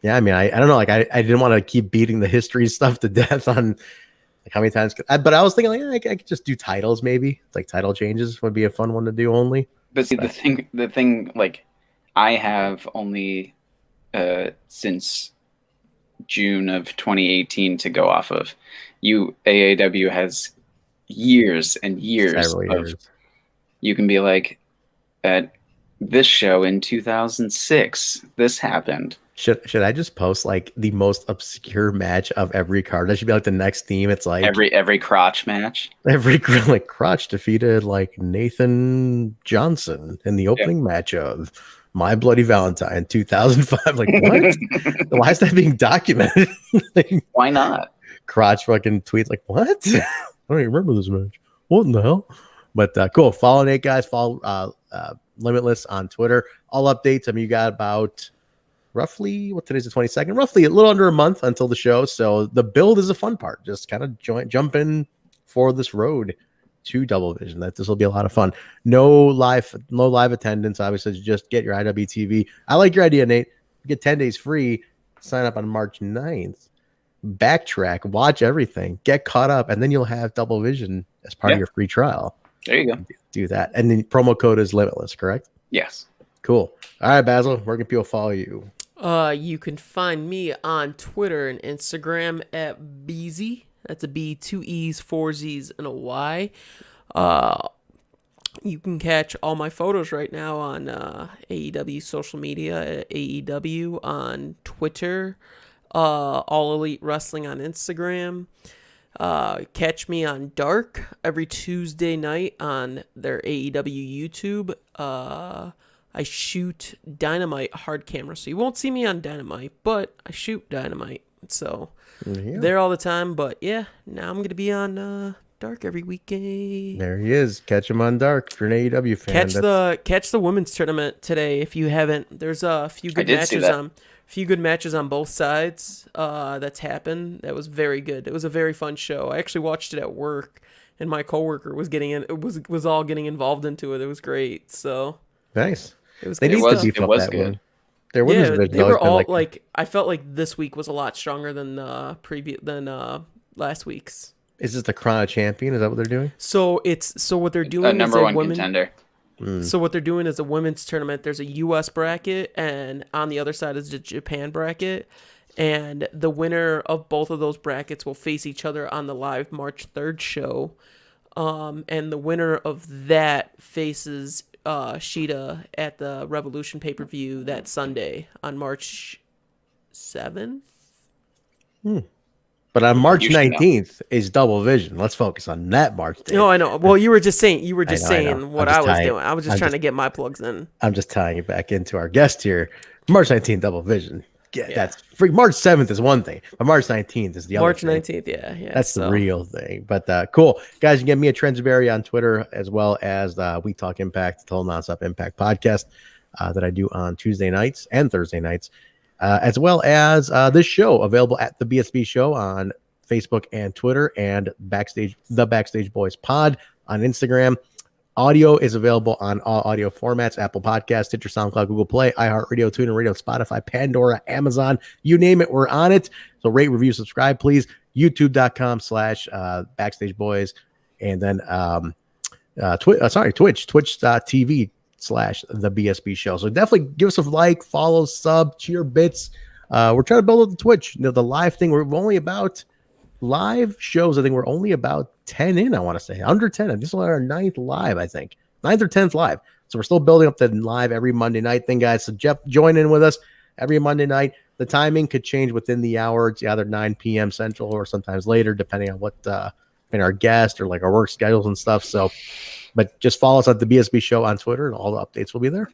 yeah, I mean, I don't know. Like, I didn't want to keep beating the history stuff to death on like how many times. But I was thinking, like, I could just do titles. Maybe like title changes would be a fun one to do only. But see, the thing, like, I have only since June of 2018 to go off of. AAW has years and years of. You can be like, at this show in 2006, this happened. Should I just post like the most obscure match of every card? That should be like the next theme. It's like every crotch match. Like Crotch defeated like Nathan Johnson in the opening match of My Bloody Valentine 2005. Like, what? Why is that being documented? Like, why not? Crotch fucking tweets like, what? I don't even remember this match. What in the hell? But cool. Follow Nate, guys. Follow Limitless on Twitter. All updates. I mean, you got about roughly, today's the 22nd, roughly a little under a month until the show. So the build is a fun part. Just kind of jump in for this road to Double Vision. This will be a lot of fun. No live attendance. Obviously, just get your IWTV. I like your idea, Nate. You get 10 days free. Sign up on March 9th. Backtrack, watch everything, get caught up, and then you'll have Double Vision as part of your free trial. There you go. Do that. And the promo code is Limitless, correct? Yes. Cool. All right, Basil, where can people follow you? You can find me on Twitter and Instagram at BZ. That's a B, 2 E's, 4 Z's, and a Y. You can catch all my photos right now on AEW social media at AEW on Twitter, All Elite Wrestling on Instagram. Catch me on Dark every Tuesday night on their AEW YouTube. I shoot Dynamite hard camera, so you won't see me on Dynamite, but I shoot Dynamite, so they're all the time. But yeah, now I'm gonna be on Dark every weekend. There he is. Catch him on Dark if you're an AEW fan. Catch the women's tournament today if you haven't. There's a few good matches on both sides that's happened. That was very good. It was a very fun show. I actually watched it at work, and my coworker was all getting involved into it. It was great. So nice. It was. They need to beef it up was that good. one. Their women's division they were always all been I felt like this week was a lot stronger than last week's. Is this the Crown of Champion? Is that what they're doing? So what they're doing A number one contender. So what they're doing is a women's tournament. There's a U.S. bracket, and on the other side is the Japan bracket. And the winner of both of those brackets will face each other on the live March 3rd show. And the winner of that faces Shida at the Revolution pay-per-view that Sunday on March 7th. But on March 19th is Double Vision. Let's focus on that March date. No, I know. Well, you were just saying what I was doing. I was just trying to get my plugs in. I'm just tying it back into our guest here. March 19th, Double Vision. Yeah, that's free. March 7th is one thing, but March 19th is the other March thing. 19th, yeah. That's the real thing. But cool. Guys, you can get me at Trensberry on Twitter, as well as We Talk Impact, the Total Nonstop Impact podcast that I do on Tuesday nights and Thursday nights, as well as this show available at the BSB Show on Facebook and Twitter, and the Backstage Boys Pod on Instagram. Audio is available on all audio formats: Apple Podcasts, Stitcher, SoundCloud, Google Play, iHeartRadio, TuneIn Radio, Spotify, Pandora, Amazon, you name it, we're on it. So rate, review, subscribe, please. YouTube.com/Backstage Boys, and then Twitch.tv/The BSB Show. So definitely give us a like, follow, sub, cheer bits. We're trying to build up the Twitch. The live thing, we're only about live shows. I think we're only about 10 in, I want to say. Under 10. This is our 9th live, I think. 9th or 10th live. So we're still building up the live every Monday night thing, guys. So Jeff, join in with us every Monday night. The timing could change within the hour. It's either 9 p.m. Central or sometimes later, depending on what our guest or like our work schedules and stuff. So, but just follow us at the BSB Show on Twitter, and all the updates will be there.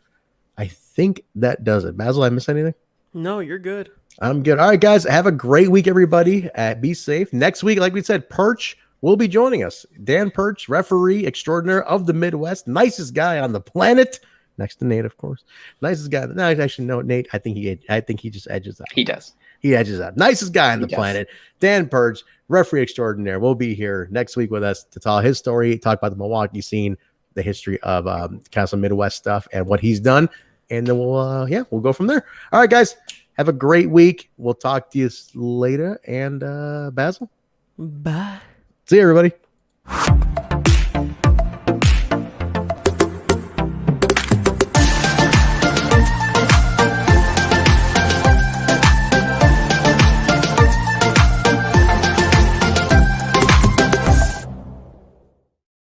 I think that does it. Basil, I miss anything? No, you're good. I'm good. All right, guys. Have a great week, everybody. Be safe. Next week, like we said, Perch will be joining us. Dan Perch, referee extraordinaire of the Midwest. Nicest guy on the planet. Next to Nate, of course. Nicest guy. No, actually, no, Nate. I think he just edges out. He does. He edges out. Nicest guy on the planet. Dan Perch, referee extraordinaire, will be here next week with us to tell his story, talk about the Milwaukee scene, the history of kind of some Midwest stuff, and what he's done. And then we'll go from there. All right, guys. Have a great week. We'll talk to you later. And Basil? Bye. See you, everybody.